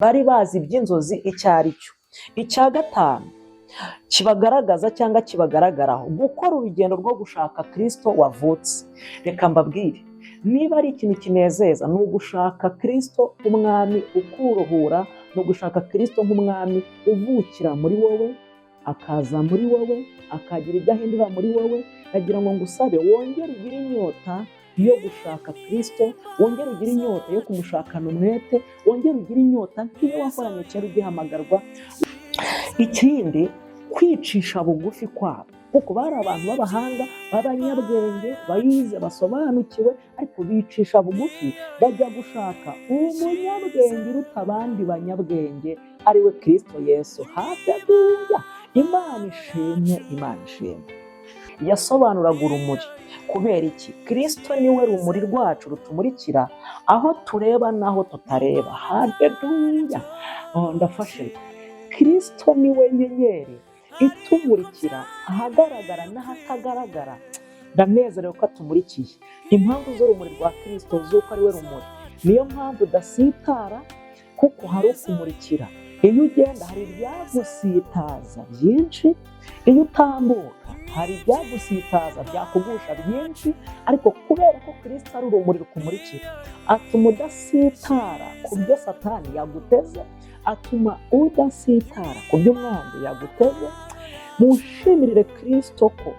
bari bazi iby'inzozi icyo ari cyo. Icya gatanu kibagaragaza cyangwa kibagaragaraho gukora urugendo rwo gushaka Kristo wavutse. Reka mbabwire, niba ari ikintu kinezeza ni ugushaka Kristo nk'umwami ukuruhura, ni ugushaka Kristo nk'umwami uvukira muri wowe, akaza muri wowe, akagira ibyo ahindura muri wowe. Ndagira ngo ngusabe wongere ugire inyota yo gushaka Kristo, wongere ugire inyota yo kumushakana umwete, wongere ugire inyota nk'iyo wakoranye kera ugihamagarwa. Ikindi, kwicisha bugufi kwabo, kuko bari abantu b'abahanga b'abanyabwenge bayize basobanukiwe, ariko bicisha bugufi bajya gushaka umunyabwenge uruta abandi banyabwenge, ariwe Kristo Yesu. Haleluya! Imana ishimwe, Imana ishimwe. Yasobanuraga urumuri. Kubera iki? Kristo niwe rumuri rwacu rutumurikira aho tureba n'aho tutareba. Haleluya! Ndafashe. Kristo niwe nyenyeri itumurikira ahagaragara n'ahatagaragara. Ndanezerewe ko atumurikiye. Impamvu z'urumuri rwa Kristo z'uko ari we rumuri, niyo mpamvu udasitara, kuko hari ukumurikira. Iyo ugenda hari ibyagusitaza byinshi, iyo utambuka hari ibyagusitaza byakugusha byinshi, ariko kubera ko Kristo ari urumuri rukumurikira, atuma udasitara ku byo Satani yaguteze, atuma udasitara ku byo umwanzi yaguteze. Mushimirire Kristo ko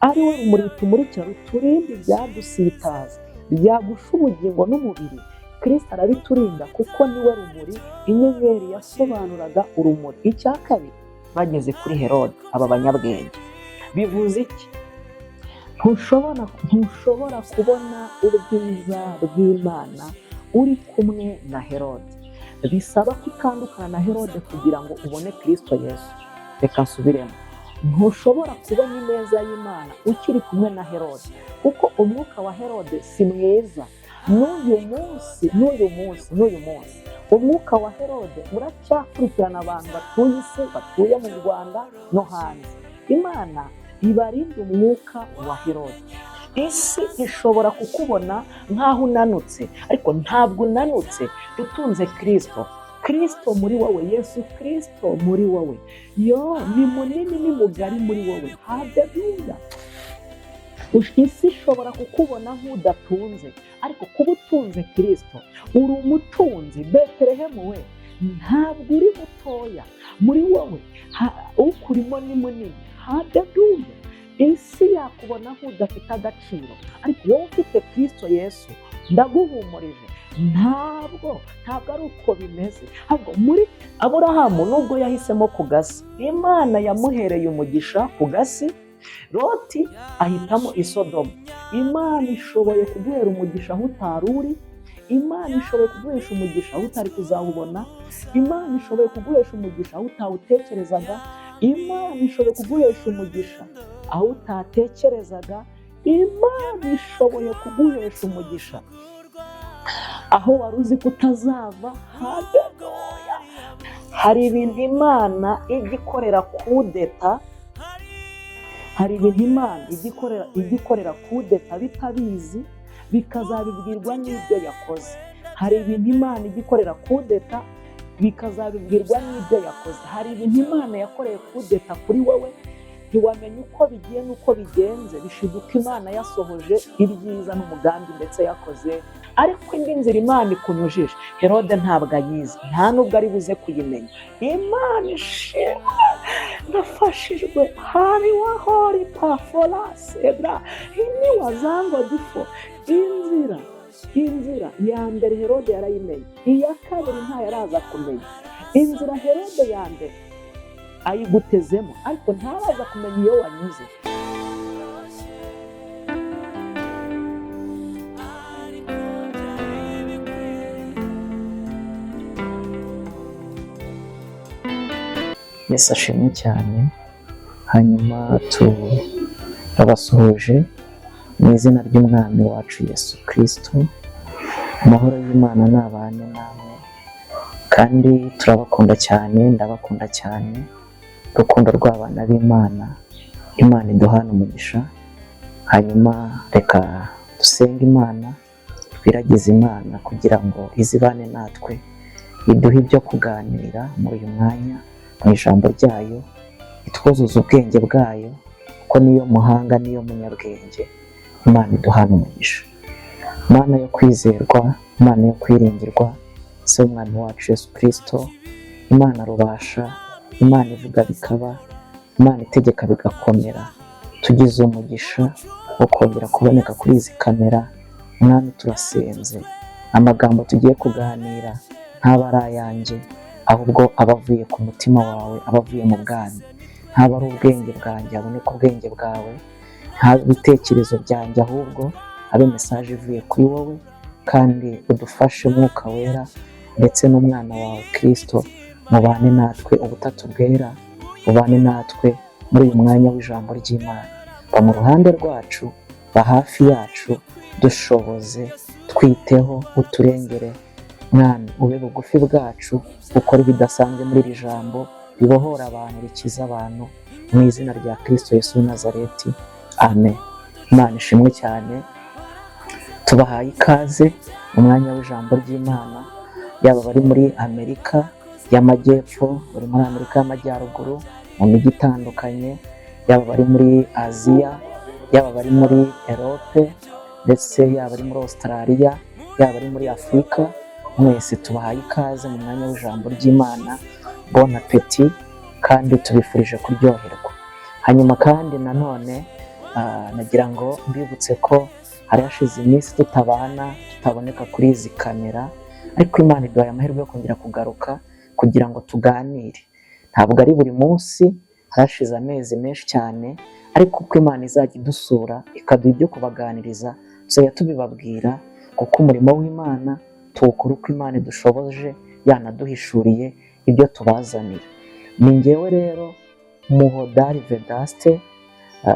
ari we rumuri rutumurikira, ruturinda ibyadusitaza, byagusha ubugingo n'umubiri. Kristo arabiturinda kuko niwe rumuri, inyenyeri yasobanuraga urumuri. Icya kabiri, bageze kuri Herode, aba banyabwenge. Bivuze iki? Ntushobora kubona ubwiza bw'Imana uri kumwe na Herode. Bisaba ko utandukana na Herode kugira ngo ubone Kristo Yesu. Reka nsubiremo. Ntushobora kubona ineza y'Imana ukiri kumwe na Herode, kuko umwuka wa Herode si mwiza. N'uyu munsi umwuka wa Herode uracyakurikirana abantu batuye isi, batuye mu Rwanda no hanze. Imana ibarinda umwuka wa Herode. Isi ishobora kukubona nk'aho unanutse, ariko ntabwo unanutse utunze Kristo. Kristo muri wowe, Yesu Kristo muri wowe, ni munini ni mugari muri wowe. Haleluya! Isi ishobora kukubona nk'udatunze, ariko kuba utunze Kristo uri umutunzi. Betelehemu we, ntabwo uri mutoya muri wowe, ukurimo ni munini. Haleluya! Isi yakubona nk'udafite agaciro, ariko wowe ufite Kristo Yesu, ndaguhumurije, ntabwo ari uko bimeze. Ahubwo muri Aburahamu, nubwo yahisemo ku gasi, Imana yamuhereye umugisha ku gasi. Loti ahitamo i Sodomu. Imana ishoboye kuguhera umugisha aho utari uri. Imana ishoboye kuguhesha umugisha aho utari kuzawubona. Imana ishoboye kuguhesha umugisha aho utawutekerezaga. Imana ishoboye kuguhesha umugisha aho utatekerezaga. Imana ishoboye kuguhesha umugisha aho wari uzi ko utazava. Haleluya! Hari ibintu Imana igikorera kudeta, hari ibintu Imana igikorera kudeta bitabizi, bikazabibwirwa n'ibyo yakoze. Hari ibintu Imana igikorera kudeta bikazabibwirwa n'ibyo yakoze. Hari ibintu Imana yakoreye kudeta kuri wowe, ntiwamenya uko bigiye n'uko bigenze, bishiduka Imana yasohoje ibyiza n'umugambi ndetse yakoze. Ariko indi nzira Imana ikunyujije, Herode ntabwo ayizi, nta nubwo ari buze kuyimenya. Imana ishimwe, ndafashijwe. Hari wahori paforasebra ini wazango dufo. Inzira ya mbere Herode yarayimenye, iya kabiri nta yaraza kumenya. Inzira Herode ya mbere ayigutezemo, ariko ntaraza kumenya iyo wanyuze. Yesu ashimwe cyane. Hanyuma turabasuhuje mu izina ry'umwami wacu Yesu Kristo. Amahoro y'Imana n'abane namwe, kandi turabakunda cyane, ndabakunda cyane. Urukundo rw'abana b'Imana, Imana iduhana umugisha. Hanyuma reka dusenge Imana, twiragize Imana kugira ngo izibane natwe iduhe ibyo kuganira muri uyu mwanya mu ijambo ryayo, itwuzuza ubwenge bwayo, kuko niyo muhanga niyo munyabwenge. Imana iduhana umugisha. Imana yo kwizerwa, Imana yo kwiringirwa, se w'umwami wacu Yesu Kristo, Imana rubasha, Imana ivuga bikaba, Imana itegeka bigakomera. Tugize umugisha wo kongera kuboneka kuri izi kamera. Mwami turasenze, amagambo tugiye kuganira ntaba ari ayanjye, ahubwo aba avuye ku mutima wawe, aba avuye mu bwami. Ntaba ari ubwenge bwanjye, haboneka ubwenge bwawe. Nta bitekerezo byanjye, ahubwo abe mesaje ivuye kuri wowe. Kandi udufashe Mwuka Wera ndetse n'umwana wawe Kristo, mubane natwe ubutatu bwera, mubane natwe muri uyu mwanya w'ijambo ry'Imana. Ba mu ruhande rwacu, ba hafi yacu, dushoboze, twiteho, uturengere. Mwami ube bugufi bwacu, ukora ibidasanzwe muri iri jambo, ribohora abantu, rikiza abantu, mu izina rya Kristo Yesu w'i Nazareti, amen. Imana ishimwe cyane. Tubahaye ikaze mu mwanya w'ijambo ry'Imana, yaba bari muri Amerika y'Amajyepfo, bari muri Amerika y'Amajyaruguru mu mijyi itandukanye, yaba bari muri Aziya, yaba bari muri Europe, ndetse yaba bari muri Australia, yaba bari muri Afurika. Mwese tubahaye ikaze mu mwanya w'ijambo ry'Imana. Bon appétit, kandi tubifurije kuryoherwa. Hanyuma kandi nanone nagira ngo mbibutse ko hari hashize iminsi tutaboneka kuri izi kamera, ariko Imana iduhaye amahirwe yo kongera kugaruka kugira ngo tuganire. Ntabwo ari buri munsi, hashize amezi menshi cyane, ariko uko Imana izajya idusura ikaduha ibyo kubaganiriza, tuzajya tubibabwira, kuko umurimo w'Imana tuwukora uko Imana idushoboje, yanaduhishuriye ibyo tubazanira. Ni njyewe rero Muhodari Vedaste,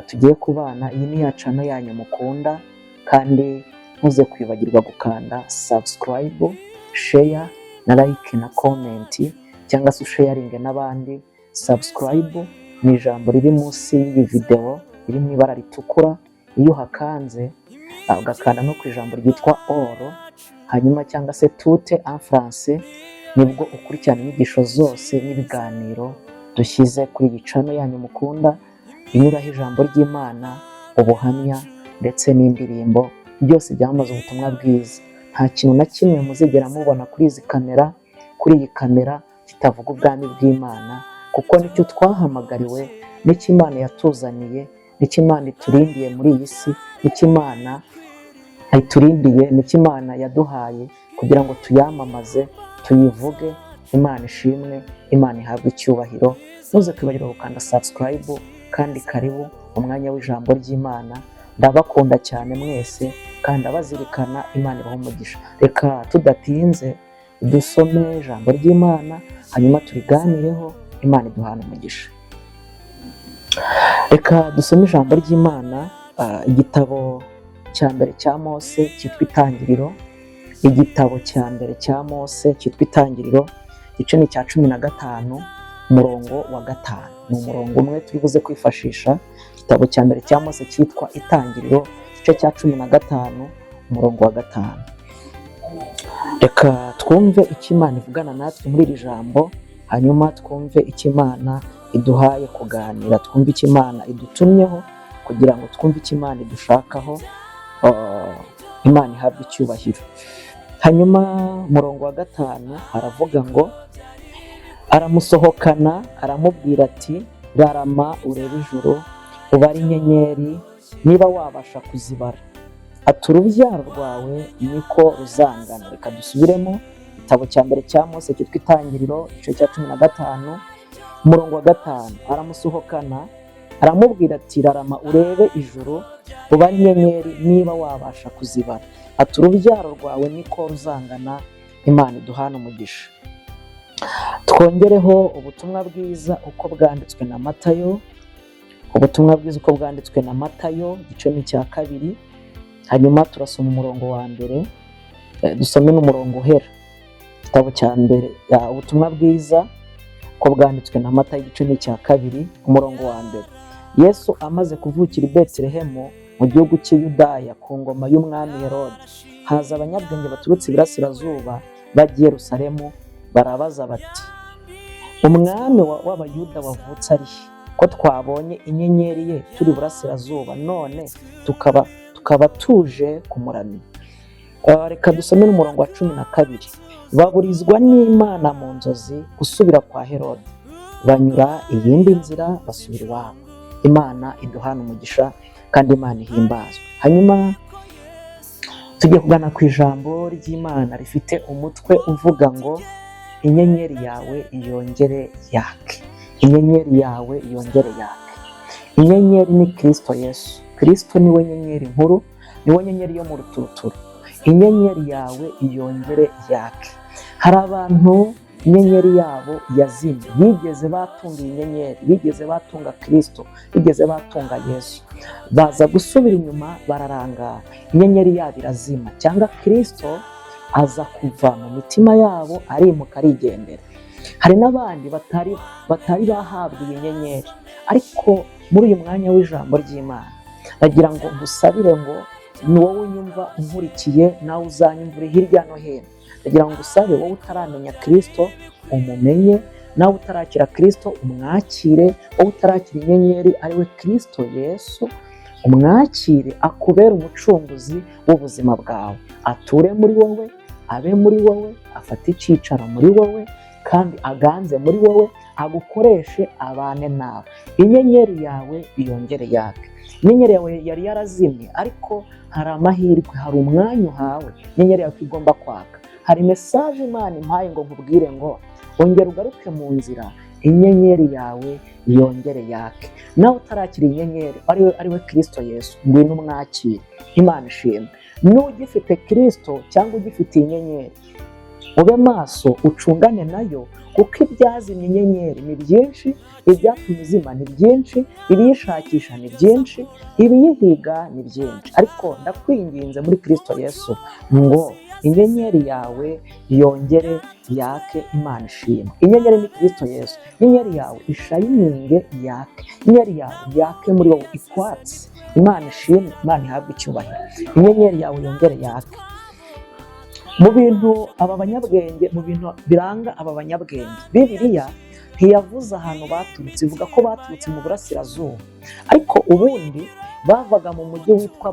tugiye kubana. Iyi ni ya channel yanyu mukunda, kandi ntuze kwibagirwa gukanda subscribe, share na like na comment, cyangwa se sharing n'abandi. Subscribe ni ijambo riri munsi y'iyi video, riri mu ibara ritukura. Iyo uhakanze ugakanda no ku ijambo ryitwa all, hanyuma cyangwa se tout en français, nibwo ukurikirana inyigisho zose n'ibiganiro dushyize kuri iyi channel yanyu mukunda, inyuraho ijambo ry'Imana, ubuhamya ndetse n'indirimbo, byose byamamaza ubutumwa bwiza. Nta kintu na kimwe muzigera mubona kuri iyi kamera kitavuga ubwami bw'Imana, kuko nicyo twahamagariwe, nicyo Imana yatuzaniye, nicyo Imana iturindiye muri iyi si, nicyo Imana iturindiye, nicyo Imana yaduhaye kugira ngo tuyamamaze, tuyivuge. Imana ishimwe, Imana ihabwe icyubahiro. Ntuze kwibagirwa gukanda subscribe, kandi karibu mu mwanya w'ijambo ry'Imana. Ndabakunda cyane mwese, kandi abazirikana. Imana ibahe umugisha. Reka tudatinze dusome ijambo ry'Imana, hanyuma turiganireho. Imana iduhana umugisha. Reka dusome ijambo ry'Imana, igitabo cya mbere cya Mose cyitwa Itangiriro. Igitabo cya mbere cya Mose cyitwa Itangiriro, igice ni cya 15, umurongo wa 5. Ni umurongo umwe turi buze kwifashisha. Igitabo cya mbere cya Mose cyitwa Itangiriro, igice cya 15, umurongo wa 5. Reka twumve icyo Imana ivugana natwe muri iri jambo, hanyuma twumve icyo Imana iduhaye kuganira, twumve icyo Imana idutumyeho, kugira ngo twumve icyo Imana idushakaho. Imana ihabwe icyubahiro. Hanyuma umurongo wa 5 haravuga ngo, aramusohokana aramubwira ati, rarama urebe ijuru, ubare inyenyeri niba wabasha kuzibara, ati urubyaro rwawe niko ruzangana. Reka dusubiremo. Igitabo cya mbere cya Mose cyitwa Itangiriro, igice cya 15, umurongo wa 5. Aramusohokana aramubwira ati, rarama urebe ijuru, ubare inyenyeri niba wabasha kuzibara, ati urubyaro rwawe niko ruzangana. Imana iduhana umugisha. Twongereho ubutumwa bwiza uko bwanditswe na Matayo. Ubutumwa bwiza uko bwanditswe na Matayo, igice ni cya 2. Hanyuma turasoma umurongo wa 1, dusome n'umurongo uhera. Igitabo cya mbere, ubutumwa bwiza uko bwanditswe na Matayo, igice ni cya 2, umurongo wa 1. Yesu amaze kuvukira i Betelehemu mu gihugu cy'i Yudaya ku ngoma y'umwami Herode, haza abanyabwenge baturutse iburasirazuba bajya i Yerusalemu barabaza bati umwami w'abayuda wavutse ari he? Ko twabonye inyenyeri ye turi burasirazuba, none tukaba tuje kumuramya. Reka dusome n'umurongo wa 12. Baburizwa n'Imana mu nzozi gusubira kwa Herode, banyura iyindi nzira basubira iwabo. Imana iduhana umugisha kandi Imana ihimbazwe. Hanyuma tugiye kugana ku ijambo ry'Imana rifite umutwe uvuga ngo inyenyeri yawe yongere yake. Inyenyeri yawe yongere yake. Inyenyeri ni Kristo Yesu. Kristo niwe nyenyeri nkuru, niwe nyenyeri yo mu ruturuturu. Inyenyeri yawe yongere yake. Hari abantu inyenyeri yabo yazimye, bigeze batunga inyenyeri, bigeze batunga Kristo, bigeze batunga Yesu, baza gusubira inyuma bararangara, inyenyeri yabo irazima, cyangwa Kristo aza kuva mu mitima yabo arimuka arigendera. Hari n'abandi batari bahabwa iyi nyenyeri, ariko muri uyu mwanya w'ijambo ry'Imana ndagira ngo ngusabire ngo ni wowe unyumva unkurikiye, nawe uzanyumvire hirya no hino. Ndagira ngo usabe wowe utaramenya Kristo umumenye, nawe utarakira Kristo umwakire, wowe utarakira inyenyeri ariwe Kristo Yesu umwakire, akubere umucunguzi w'ubuzima bwawe, ature muri wowe, abe muri wowe, afate icyicaro muri wowe kandi aganze muri wowe, agukoreshe abane nawe. Inyenyeri yawe yongere yake. Inyenyeri yawe yari yarazimye, ariko hari amahirwe, hari umwanya uhawe, inyenyeri yawe igomba kwaka. Hari mesaje Imana impaye ngo nkubwire ngo ongera ugaruke mu nzira, inyenyeri yawe yongere yake. Nawe utarakira inyenyeri ariwe Kristo Yesu, ngwino umwakire. Imana ishimwe. N'ugifite Kristo cyangwa ugifite inyenyeri, ube maso ucungane nayo, kuko ibyazimye inyenyeri ni byinshi, ibyatumye izima ni byinshi, ibiyishakisha ni byinshi, ibiyihiga ni byinshi. Ariko ndakwinginze muri Kristo Yesu ngo inyenyeri yawe yongere yake. Imana ishimwe. Inyenyeri ni Kristo Yesu. Inyenyeri yawe ishayininge yake. Inyenyeri yawe yake muri wowe ikwatse. Imana ishimwe. Imana ihabwe icyubahiro. Inyenyeri yawe yongere yake. Mu bintu biranga aba banyabwenge, Bibiliya ntiyavuze ahantu baturutse, ivuga ko baturutse mu burasirazuba, ariko ubundi bavaga mu mujyi witwa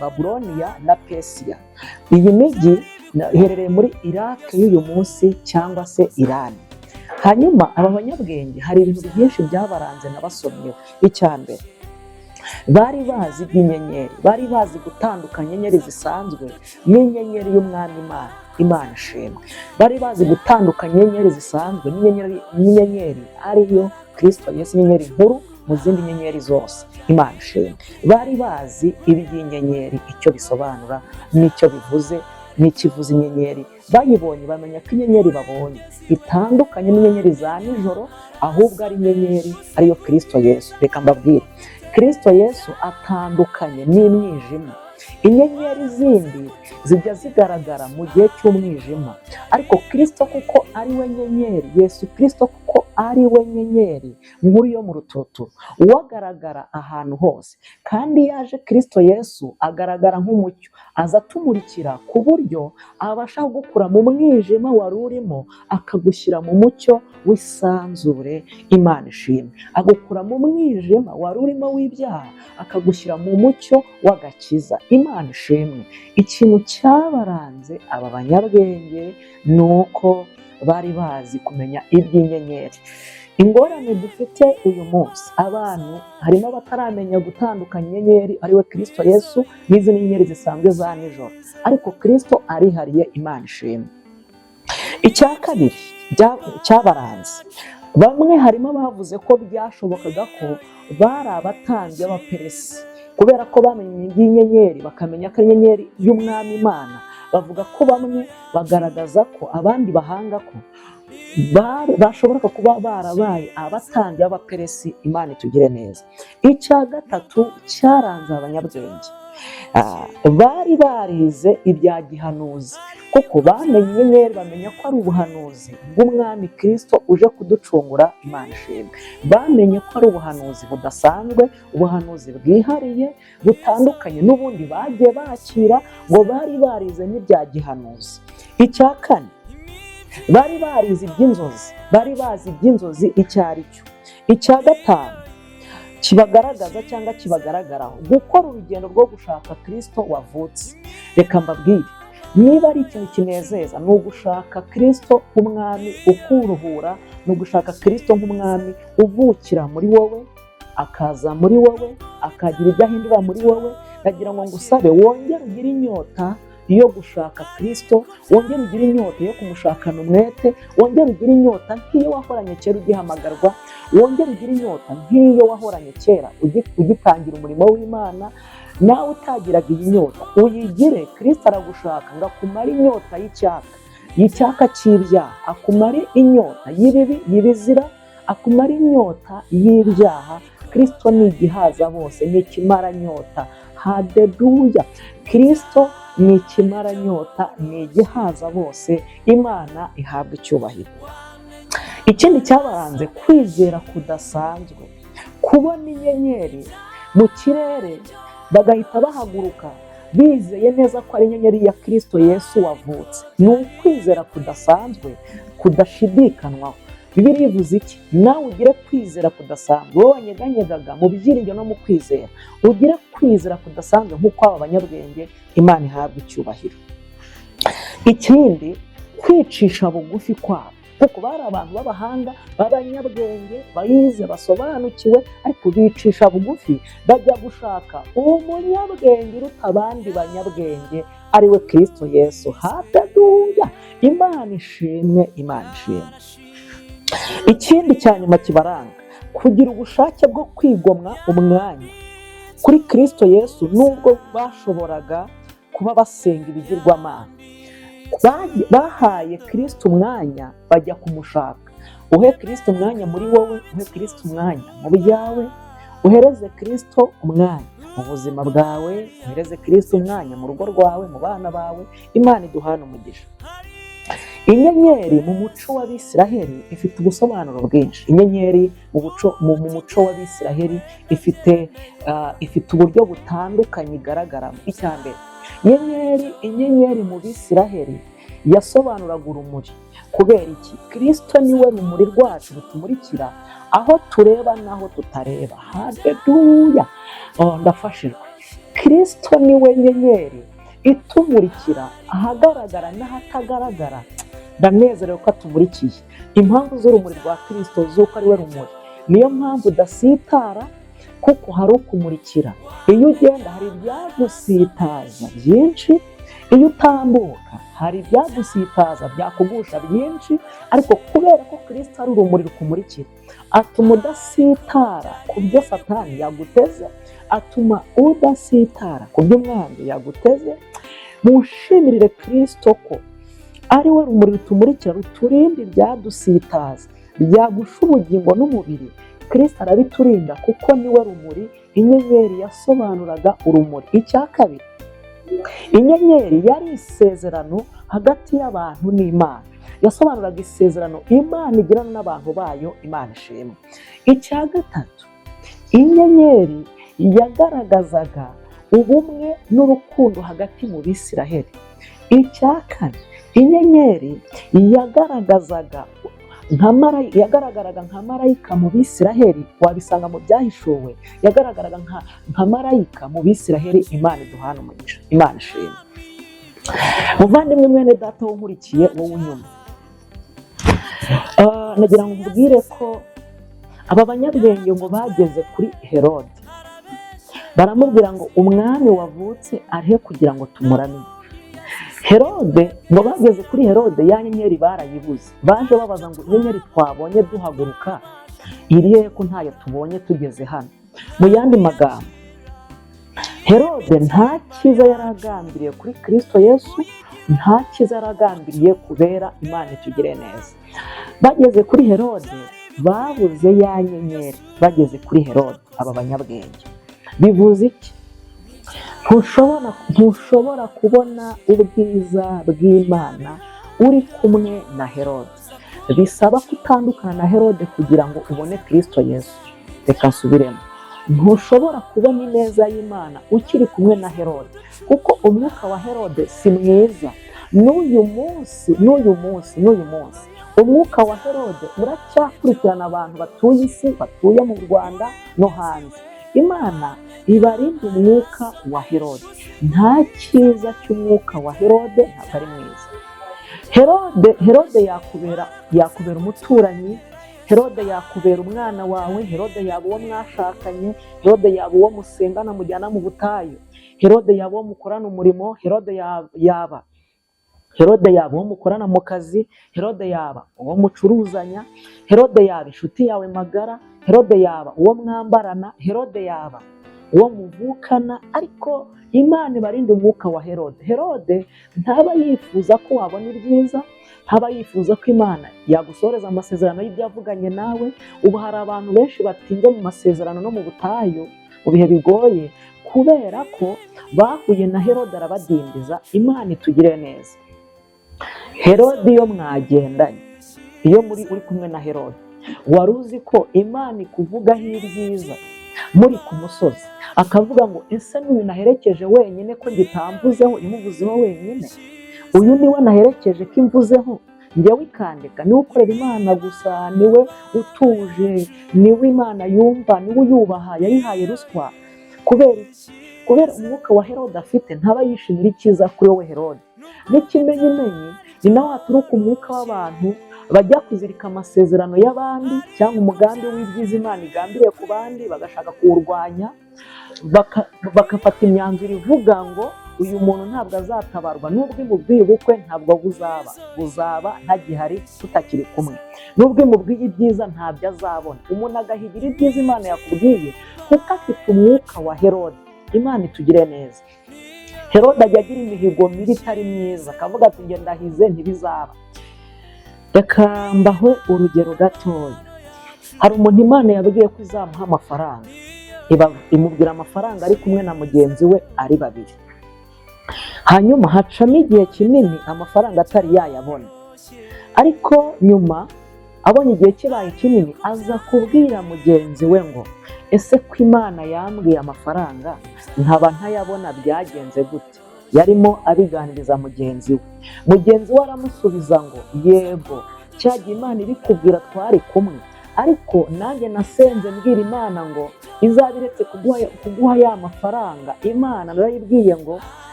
Babuloniya na Persia. Iyi mijyi iherereye muri Iraq y'uyu munsi cyangwa se Iran. Hanyuma aba banyabwenge hari ibintu byinshi byabaranze nabasomyeho. Icya mbere, bari bazi iby'inyenyeri, bari bazi gutandukanya inyenyeri zisanzwe n'inyenyeri y'umwami Imana ishimwe. Bari bazi gutandukanya inyenyeri zisanzwe n'inyenyeri ariyo Kristo Yesu, inyenyeri nkuru mu zindi nyenyeri zose. Imana ishimwe. Bari bazi iby'inyenyeri icyo bisobanura n'icyo bivuze, n'ikivuze inyenyeri. Bayibonye bamenya ko inyenyeri babonye itandukanye n'inyenyeri za nijoro, ahubwo ari inyenyeri ariyo Kristo Yesu. Reka mbabwire, Kristo Yesu atandukanye n'imyijima. Inyenyeri zindi zijya zigaragara mu gihe cy'umwijima, ariko Kristo kuko ari we nyenyeri, Yesu Kristo kuko ari we nyenyeri nkuru yo mu ruturuturu, uwagaragara ahantu hose. Kandi yaje Kristo Yesu agaragara nk'umucyo, aza atumurikira ku buryo abasha gukura mu mwijima wari urimo akagushyira mu mucyo w'isanzure. Imana ishimwe. Agukura mu mwijima wari urimo w'ibyaha akagushyira mu mucyo w'agakiza. Imana ishimwe. Ikintu cyabaranze aba banyabwenge ni uko bari bazi kumenya iby'inyenyeri. Ingorane dufite uyu munsi, abantu harimo abataramenya gutandukanya inyenyeri ariwe Kristo Yesu n'izindi nyenyeri zisanzwe za nijoro, ariko Kristo arihariye. Imana ishimwe. Icya kabiri cyabaranze, bamwe harimo bavuze ko byashobokaga ko bari abatambyi b'abaperesi, kubera ko bamenye iby'inyenyeri bakamenya ko ari inyenyeri y'umwami Imana. Bavuga ko bamwe bagaragaza ko abandi bahanga ko bashoboraga kuba barabaye abatambyi b'abaperesi. Imana itugire neza. Icya gatatu cyaranze abanyabwenge, bari barize ibya gihanuzi, kuko bamenye inyenyeri bamenya ko ari ubuhanuzi bw'umwami Kristo uje kuducungura. Imana ishimwe. Bamenye ko ari ubuhanuzi budasanzwe, ubuhanuzi bwihariye butandukanye n'ubundi bagiye bakira, ngo bari barize n'ibya gihanuzi. Icya kane, bari barize iby'inzozi, bari bazi iby'inzozi icyo ari cyo. Icya gatanu kibagaragaza cyangwa kibagaragaraho gukora urugendo rwo gushaka Kristo wavutse. Reka mbabwire, niba ari ikintu kinezeza ni ugushaka Kristo nk'umwami ukuruhura, ni ugushaka Kristo nk'umwami uvukira muri wowe, akaza muri wowe, akagira ibyo ahindura muri wowe. Ndagira ngo ngusabe wongere ugire inyota yo gushaka Kristo, wongere ugire inyota yo kumushakana umwete, wongere ugire inyota nk'iyo wahoranye kera ugihamagarwa, wongere ugire inyota nk'iyo wahoranye kera ugitangira umurimo w'Imana. Nawe utagiraga iyi nyota uyigire. Kristo aragushaka ngo akumare inyota y'icyaka cy'ibyaha, akumare inyota y'ibibi y'ibizira, akumare inyota y'ibyaha. Kristo ni igihaza bose, ni ikimaranyota. Haleluya! Kristo ni ikimaranyota, ni igihaza bose. Imana ihabwa icyubahiro. Ikindi cyabaranze kwizera kudasanzwe, kubona inyenyeri mu kirere bagahita bahaguruka bizeye neza ko ari inyenyeri ya Kristo Yesu wavutse. Ni ukwizera kudasanzwe, kudashidikanywaho. Bibiliya ivuze iki? Nawe ugire kwizera kudasanzwe. Wowe wanyeganyegaga mu byiringiro no mu kwizera, ugire kwizera kudasanzwe nk'uko aba banyabwenge. Imana ihabwa icyubahiro. Ikindi, kwicisha bugufi kwabo, kuko bari abantu b'abahanga b'abanyabwenge bayize basobanukiwe, ariko bicisha bugufi bajya gushaka umunyabwenge uruta abandi banyabwenge, ari we Kristo Yesu. Haleluya! Imana ishimwe, Imana ishimwe. Ikindi cya nyuma kibaranga, kugira ubushake bwo kwigomwa umwanya kuri Kristo Yesu. Nubwo bashoboraga kuba basenga ibigirwamana, bahaye Kristo umwanya bajya kumushaka. Uhe Kristo umwanya muri wowe, uhe Kristo umwanya mu byawe, uhereze Kristo umwanya mu buzima bwawe, uhereze Kristo umwanya mu rugo rwawe, mu bana bawe. Imana iduhane umugisha. Inyenyeri mu muco w'Abisiraheli ifite ubusobanuro bwinshi. Inyenyeri mu muco w'Abisiraheli ifite uburyo butandukanye igaragaramo. Icya mbere, inyenyeri mu Bisiraheli yasobanuraga urumuri. Kubera iki? Kristo niwe rumuri rwacu rutumurikira aho tureba n'aho tutareba. Haleluya! Ndafashijwe. Kristo niwe nyenyeri itumurikira ahagaragara n'ahatagaragara. Ndanezerewe ko atumurikiye. Impamvu z'urumuri rwa Kristo z'uko ari we rumuri, niyo mpamvu udasitara, kuko hari ukumurikira. Iyo ugenda hari ibyagusitaza byinshi, iyo utambuka hari ibyagusitaza byakugusha byinshi, ariko kubera ko Kristo ari urumuri rukumurikira, atuma udasitara ku byo Satani yaguteze, atuma udasitara ku byo umwanzi yaguteze. Mushimirire Kristo ko ari we rumuri rutumurikira, ruturinda ibyadusitaza, byagusha ubugingo n'umubiri. Kristo arabiturinda kuko niwe rumuri. Inyenyeri yasobanuraga urumuri. Icya kabiri, inyenyeri yari isezerano hagati y'abantu n'Imana. Yasobanuraga isezerano Imana igirana n'abantu bayo. Imana ishimwe. Icya gatatu, inyenyeri yagaragazaga ubumwe n'urukundo hagati mu Bisiraheli. Icya kane, inyenyeri yagaragaraga nka marayika mu Bisiraheli. Wabisanga mu Byahishuwe, yagaragaraga nka marayika mu Bisiraheli. Imana iduhane umugisha. Imana ishimwe. Muvandimwe mwene data wumurikiye wowe unyuma, nagira ngo nkubwire ko aba banyabwenge ngo bageze kuri Herode, baramubwira ngo umwami wavutse arihe kugira ngo tumuramye. Herode ngo bageze kuri Herode, ya nyenyeri barayibuze. Baje babaza ngo inyenyeri twabonye duhaguruka irihe ko ntayo tubonye tugeze hano? Mu yandi magambo, Herode nta cyiza yaragambiriye kuri Kristo Yesu, nta cyiza yaragambiriye kubera Imana itugire neza. Bageze kuri Herode babuze ya nyenyeri. Bageze kuri Herode aba banyabwenge, bivuze iki? Ntushobora kubona ubwiza bw'Imana uri kumwe na Herode. Bisaba kutandukana na Herode kugira ngo ubone Kristo Yesu. Reka nsubiremo, ntushobora kubona ineza y'Imana ukiri kumwe na Herode, kuko umwuka wa Herode si mwiza. n'uyu munsi umwuka wa Herode uracyakurikirana abantu batuye isi, batuye mu Rwanda no hanze. Imana ibarinde umwuka wa Herode. Nta cyiza cy'umwuka wa Herode, ntabwo ari mwiza. Herode yakubera umuturanyi, Herode yakubera umwana wawe, Herode yaba uwo mwashakanye, Herode yaba uwo musengana mujyana mu butayu, Herode yaba uwo mukorana umurimo, Herode yaba uwo mukorana mu kazi, Herode yaba uwo mucuruzanya, Herode yaba inshuti yawe magara, Herode yaba uwo mwambarana, Herode yaba uwo muvukana. Ariko Imana ibarinde umwuka wa Herode. Herode ntaba yifuza ko wabona ibyiza, ntaba yifuza ko Imana yagusoreza amasezerano y'ibyo yavuganye nawe. Ubu hari abantu benshi batinze mu masezerano no mu butayu mu bihe bigoye, kubera ko bahuye na Herode arabadindiza. Imana itugire neza. Herode iyo mwagendanye, iyo uri kumwe na Herode, wari uzi ko Imana ikuvugaho ibyiza muri ku musozi, akavuga ngo ese n'uyu naherekeje wenyine ko ngitamvuzeho, imuvuzeho wenyine, uyu niwe naherekeje ko imvuzeho, njyewe ikandeka. Niwe ukorera Imana gusa, niwe utuje, niwe Imana yumva, niwe uyubaha. Yayihaye ruswa. Kubera umwuka wa Herode afite, ntaba yishimira icyiza kuri wowe Herode. N'ikimenyimenyi ni naho haturuka umwuka w'abantu bajya kuzirika amasezerano y'abandi cyangwa umugambi w'ibyiza Imana igambiriye ku bandi, bagashaka kuwurwanya, bagafata imyanzuro ivuga ngo uyu muntu ntabwo azatabarwa, nubwo imubwiye ubukwe ntabwo buzaba ntagihari, tutakiri kumwe. Nubwo imubwiye ibyiza ntabyo azabona. Umuntu agahigira ibyiza Imana yakubwiye kuko afite umwuka wa Herode. Imana itugire neza. Herode ajya agira imihigo mibi itari myiza, akavuga ati njye ndahize ntibizaba. Reka mbahe urugero gatoya. Hari umuntu Imana yabwiye ko izamuha amafaranga, imubwira amafaranga ari kumwe na mugenzi we ari babiri. Hanyuma hacamo igihe kinini amafaranga atari yayabona, ariko nyuma abonye igihe kibaye kinini aza kubwira mugenzi we ngo ese ko Imana yambwiye amafaranga nkaba ntayabona, byagenze gute? Yarimo abiganiriza mugenzi we. Mugenzi we aramusubiza ngo yego, cyagiye Imana ibikubwira twari kumwe, ariko nanjye nasenze mbwira Imana ngo izabiretse kuguha ya mafaranga. Imana narayibwiye ngo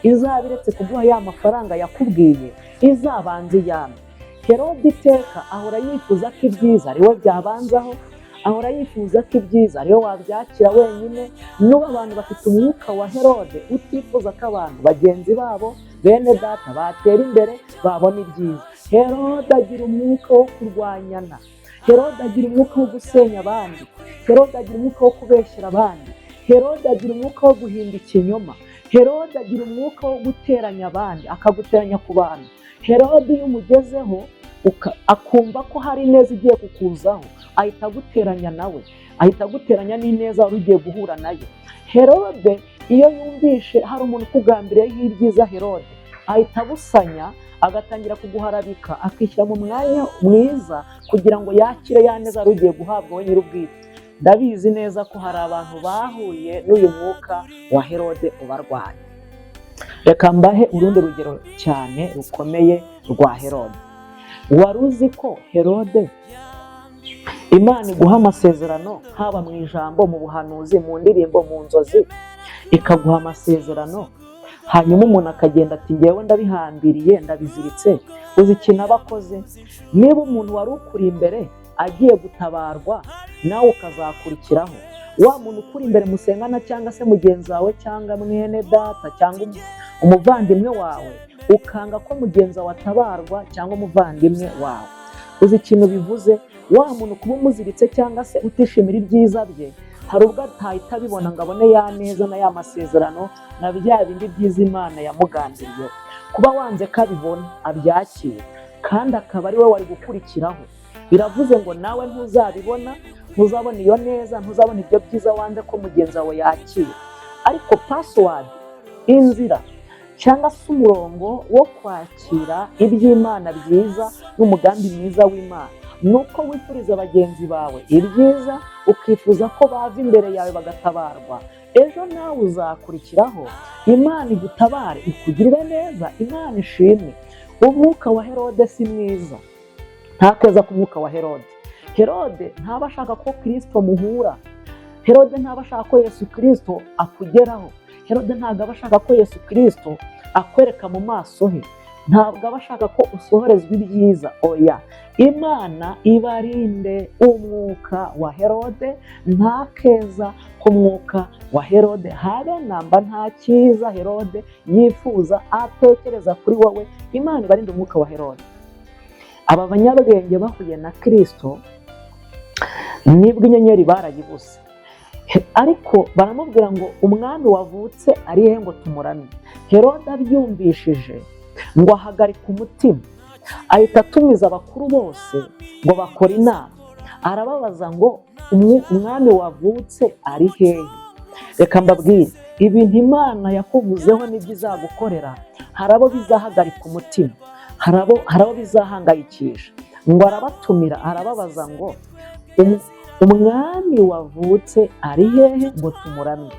izabiretse kuguha ya mafaranga yakubwiye, izabanze iyame. Herode iteka ahora yifuza ko ibyiza ariwe byabanzaho, ahora yifuza ko ibyiza ariwe wabyakira wenyine. N'ubu abantu bafite umwuka wa Herode utifuza ko abantu bagenzi babo, bene data batera imbere, babona ibyiza. Herode agira umwuka wo kurwanyana, Herode agira umwuka wo gusenya abandi, Herode agira umwuka wo kubeshyera abandi, Herode agira umwuka wo guhinda ikinyoma, Herode agira umwuka wo guteranya abandi, akaguteranya ku bantu. Herode iyo umugezeho akumva ko hari ineza igiye kukuzaho, ahita aguteranya nawe, ahita aguteranya n'ineza wari ugiye guhura nayo. Herode iyo yumvishe hari umuntu ukugambiriyeho ibyiza, Herode ahita abusanya, agatangira kuguharabika, akishyira mu mwanya mwiza kugira ngo yakire ya neza wari ugiye guhabwa we nyir'ubwite. Ndabizi neza ko hari abantu bahuye n'uyu mwuka wa Herode ubarwanya. Reka mbahe urundi rugero cyane rukomeye rwa Herode. Wari uzi ko Herode Imana iguha amasezerano, haba mu ijambo, mu buhanuzi, mu ndirimbo, mu nzozi, ikaguha amasezerano, hanyuma umuntu akagenda ati ngewe ndabihambiriye, ndabiziritse. Uzi ikintu aba akoze? Niba umuntu wari ukuri imbere agiye gutabarwa, nawe ukazakurikiraho. Wa muntu ukuri imbere musengana cyangwa se mugenzi wawe cyangwa mwene data cyangwa umuvandimwe wawe, ukanga ko mugenzi wawe atabarwa cyangwa umuvandimwe wawe. Uzi ikintu bivuze? Wa muntu kuba umuziritse cyangwa se utishimira ibyiza bye, hari ubwo atahita abibona ngo abone ya neza na ya masezerano na bya bindi byiza Imana yamugambiriye. Kuba wanze ko abibona, abyakira, kandi akaba ari we wari gukurikiraho, biravuze ngo nawe ntuzabibona, ntuzabona iyo neza, ntuzabona ibyo byiza wanze ko mugenzi wawe yakira. Ariko password, inzira cyangwa se umurongo wo kwakira iby'Imana byiza n'umugambi mwiza w'Imana, nuko wifuriza bagenzi bawe ibyiza, ukifuza ko bava imbere yawe bagatabarwa. Ejo nawe uzakurikiraho, Imana igutabare, ikugirire neza, Imana ishimwe. umwuka wa Herode si mwiza, nta keza ku mwuka wa Herode. Herode ntaba ashaka ko Kristo muhura, Herode ntaba ashaka ko Yesu Kristo akugeraho, Herode ntabwo aba ashaka ko Yesu Kristo akwereka mu maso he, ntabwo aba ashaka ko usohorezwa ibyiza. Oya, Imana ibarinde umwuka wa Herode, nta keza ku mwuka wa Herode, habe namba nta cyiza Herode yifuza atekereza kuri wowe. Imana ibarinde umwuka wa Herode. Aba banyabwenge bahuye na Kristo nibwo inyenyeri barayibuze, ariko baramubwira ngo umwami wavutse ari he ngo tumuramye. Herode abyumvishije ngo ahagarika umutima, ahita atumiza abakuru bose ngo bakore inama. Arababaza ngo umwami wavutse ari hehe? Reka mbabwire, ibintu Imana yakuvuzeho n'ibyo izagukorera, hari abo bizahagarika umutima, hari abo bizahangayikisha. Ngo arabatumira, arababaza ngo umwami wavutse ari hehe ngo tumuramye.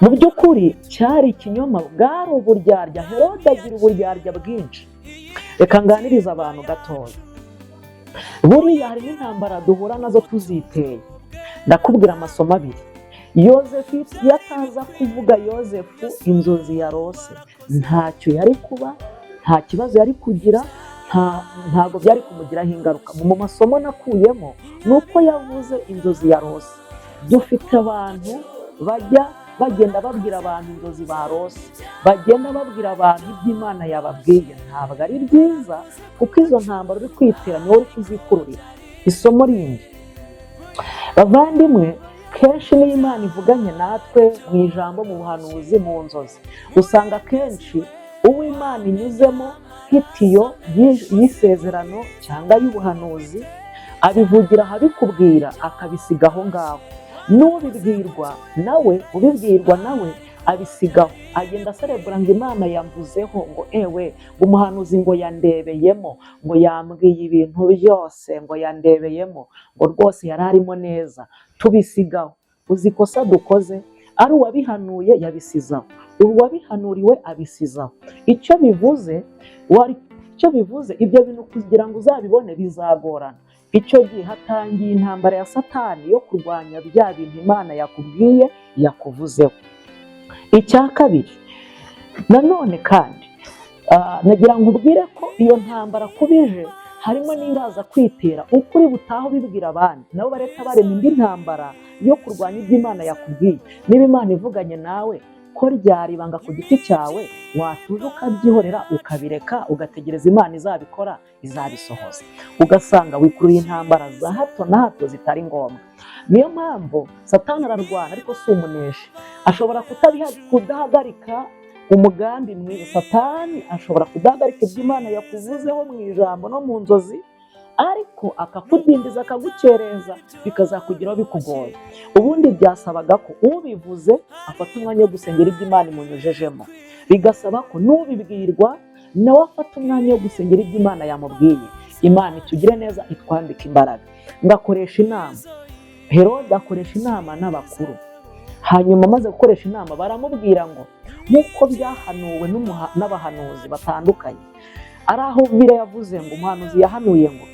Mu by'ukuri cyari ikinyoma, bwari uburyarya. Herode agira uburyarya bwinshi. Reka nganiriza abantu gatoya. Buriya hari n'intambara duhura nazo tuziteye. Ndakubwira amasomo abiri. Yozefu iyo ataza kuvuga Yozefu inzozi yarose, ntacyo yari kuba, nta kibazo yari kugira, ntabwo byari kumugiraho ingaruka. Mu masomo nakuyemo ni uko yavuze inzozi yarose. Dufite abantu bagenda babwira abantu inzozi barose, bagenda babwira abantu ibyo Imana yababwiye. Ntabwo ari byiza, kuko izo ntambara uri kwiteranya wowe uri kuzikururira. Isomo rindi, bavandimwe, kenshi niyo Imana ivuganye natwe mu ijambo, mu buhanuzi, mu nzozi, usanga kenshi uwo Imana inyuzemo nk'itiyo y'isezerano cyangwa y'ubuhanuzi, abivugira ahabikubwira akabisiga aho ngaho. N'ubibwirwa nawe abisigaho, agenda aserebura ngo Imana yamvuzeho, ngo ewe umuhanuzi ngo yandebeyemo, ngo yambwiye ibintu byose, ngo yandebeyemo, ngo rwose yari arimo neza. Tubisigaho. Uzi ikosa dukoze, ari uwabihanuye yabisizaho, uwabihanuriwe abisizaho. Icyo bivuze ibyo bintu kugira ngo uzabibone bizagorana. Icyo gihe hatangiye intambara ya Satani yo kurwanya bya bintu Imana yakubwiye, yakuvuzeho. Icya kabiri, nanone kandi nagira ngo ubwire ko iyo ntambara kubije harimo n'iraza kwitera ukuri butaho bibwira abandi, nabo bareta barema indi ntambara yo kurwanya ibyo Imana yakubwiye. Niba Imana ivuganye nawe ko ryari ibanga ku giti cyawe, watuje ukabyihorera ukabireka, ugategereza Imana izabikora, izabisohoza. Ugasanga wikururiye intambara za hato na hato zitari ngombwa. Niyo mpamvu Satani ararwana, ariko si umuneshi. Ashobora kudahagarika umugambi mwiza. Satani ashobora kudahagarika ibyo Imana yakuvuzeho mu ijambo no mu nzozi, ariko akakudindiza, akagukereza, bikazakugeraho bikugoye. Ubundi byasabaga ko ubivuze afata umwanya wo gusengera ibyo Imana imunyujejemo. Bigasaba ko n'ubibwirwa nawe afata umwanya wo gusengera ibyo Imana yamubwiye. Imana itugire neza, itwambika imbaraga. Ngakoresha inama. Herode akoresha inama n'abakuru. Hanyuma amaze gukoresha inama, baramubwira ngo nk'uko byahanuwe n'abahanuzi batandukanye. Ari aho Bibiliya yavuze ngo umuhanuzi yahanuye ngo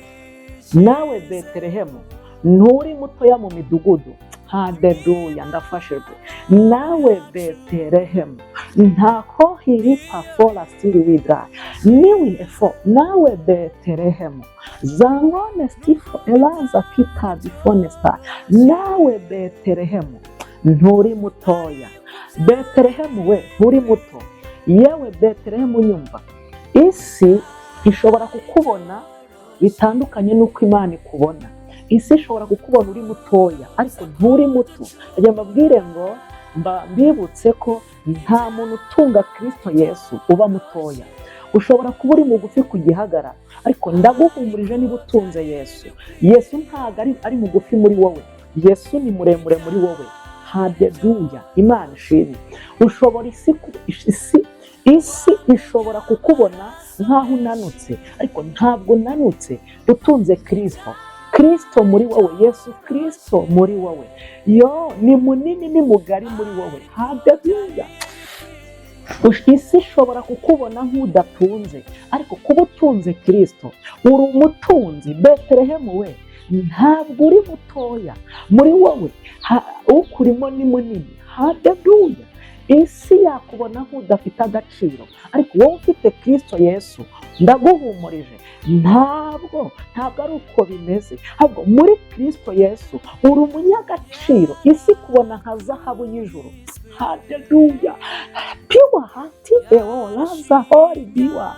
nawe Betelehemu nturi mutoya mu midugudu. Haleluya, ndafashijwe. Nawe Betelehemu ntako hiripa fora stili widra niwi efo. Nawe Betelehemu zangone stifo elaza kita bifonesta. Nawe Betelehemu nturi mutoya. Betelehemu we nturi muto. Yewe Betelehemu nyumva, isi ishobora kukubona bitandukanye n'uko Imana ikubona. Isi ishobora kukubona uri mutoya, ariko nturi muto. Ajya mbabwire ngo mbibutse ko nta muntu utunga Kristo Yesu uba mutoya. Ushobora kuba uri mugufi ku gihagararo, ariko ndaguhumurije niba utunze Yesu. Yesu ntabwo ari mugufi muri wowe, Yesu ni muremure muri wowe. Haleluya, Imana ishimwe. Ushobora isi ishobora kukubona nk'aho unanutse, ariko ntabwo unanutse. Utunze Kristo muri wowe, Yesu Kristo muri wowe, yo ni munini ni mugari muri wowe. Haleluya. isi ishobora kukubona nk'udatunze, ariko kuba utunze Kristo uri umutunzi. Betelehemu we ntabwo uri mutoya, muri wowe ukurimo ni munini. Haleluya! Isi yakubona nk'udafite agaciro, ariko wowe ufite Kristo Yesu, ndaguhumurije, ntabwo ari uko bimeze. Ahubwo muri Kristo Yesu uri umunyagaciro. Isi kubona nka zahabu y'ijuru. Haleluya! Pure heart, elaza hori biwa,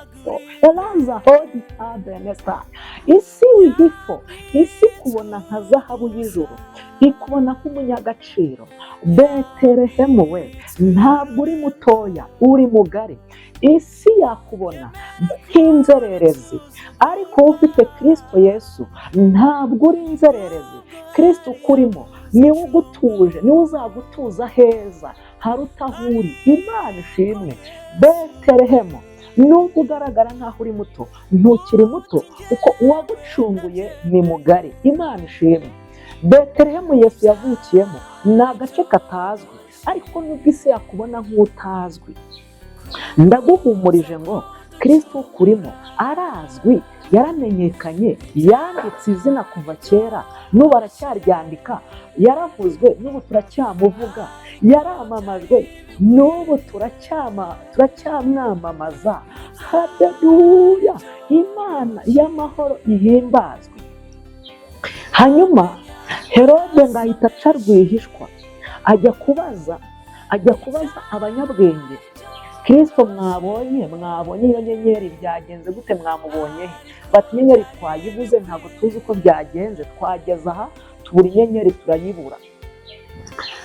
elaza hori abenesa. Isi wihifo, isi kubona nka zahabu y'ijuru, ikubona nk'umunyagaciro. Betelehemu we ntabwo uri mutoya, uri mugari. Isi yakubona nk'inzererezi, ariko ufite Kristo Yesu ntabwo uri inzererezi. Kristo ukurimo niwe ugutuje, niwe uzagutuza heza haruta aho uri. Imana ishimwe. Betelehemu, nubwo ugaragara nk'aho uri muto, ntukiri muto, kuko uwagucunguye ni mugari. Imana ishimwe. Betelehemu Yesu yavukiyemo ni agace katazwi, ariko nubwo isi yakubona nk'utazwi, ndaguhumurije ngo Kristo ukurimo arazwi, yaramenyekanye, yanditse izina kuva kera, n'ubu aracyaryandika, yaravuzwe, n'ubu turacyamuvuga, yaramamajwe, n'ubu turacyamwamamaza. Haleluya! Imana y'amahoro ihimbazwe. Hanyuma Herode ngahita aca rwihishwa, ajya kubaza abanyabwenge, Kristo mwabonye iyo nyenyeri byagenze gute? Mwamubonye he? Bati inyenyeri twayibuze, ntabwo tuzi uko byagenze, twageze aha tubura inyenyeri turayibura.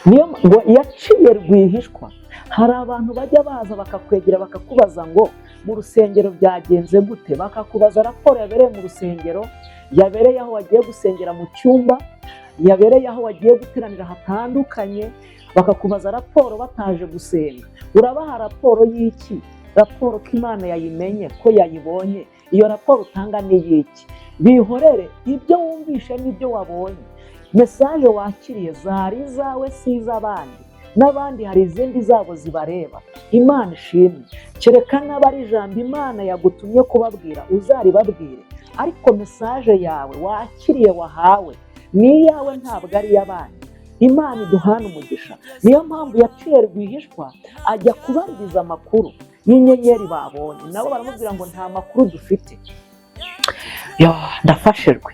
Niyo ngo yaciye rwihishwa. Hari abantu bajya baza bakakwegera bakakubaza ngo mu rusengero byagenze gute, bakakubaza raporo yabereye mu rusengero, yabereye aho wagiye gusengera mu cyumba, yabereye aho wagiye guteranira hatandukanye, bakakubaza raporo bataje gusenga. Urabaha raporo y'iki? Raporo ko Imana yayimenye, ko yayibonye. Iyo raporo utanga ni y'iki? Bihorere, ibyo wumvishe n'ibyo wabonye. Mesaje wakiriye zari izawe, si iz'abandi. N'abandi hari izindi zabo zibareba. Imana ishimwe. Kereka n'abari ijambo Imana yagutumye kubabwira uzaribabwire, ariko mesaje yawe wakiriye wahawe ni iyawe, ntabwo ari iy'abandi. Imana iduhana umugisha. Niyo mpamvu yaciye rwihishwa ajya kubabwiza amakuru y'inyenyeri babonye. Nabo baramubwira ngo nta makuru dufite. Ndafashijwe.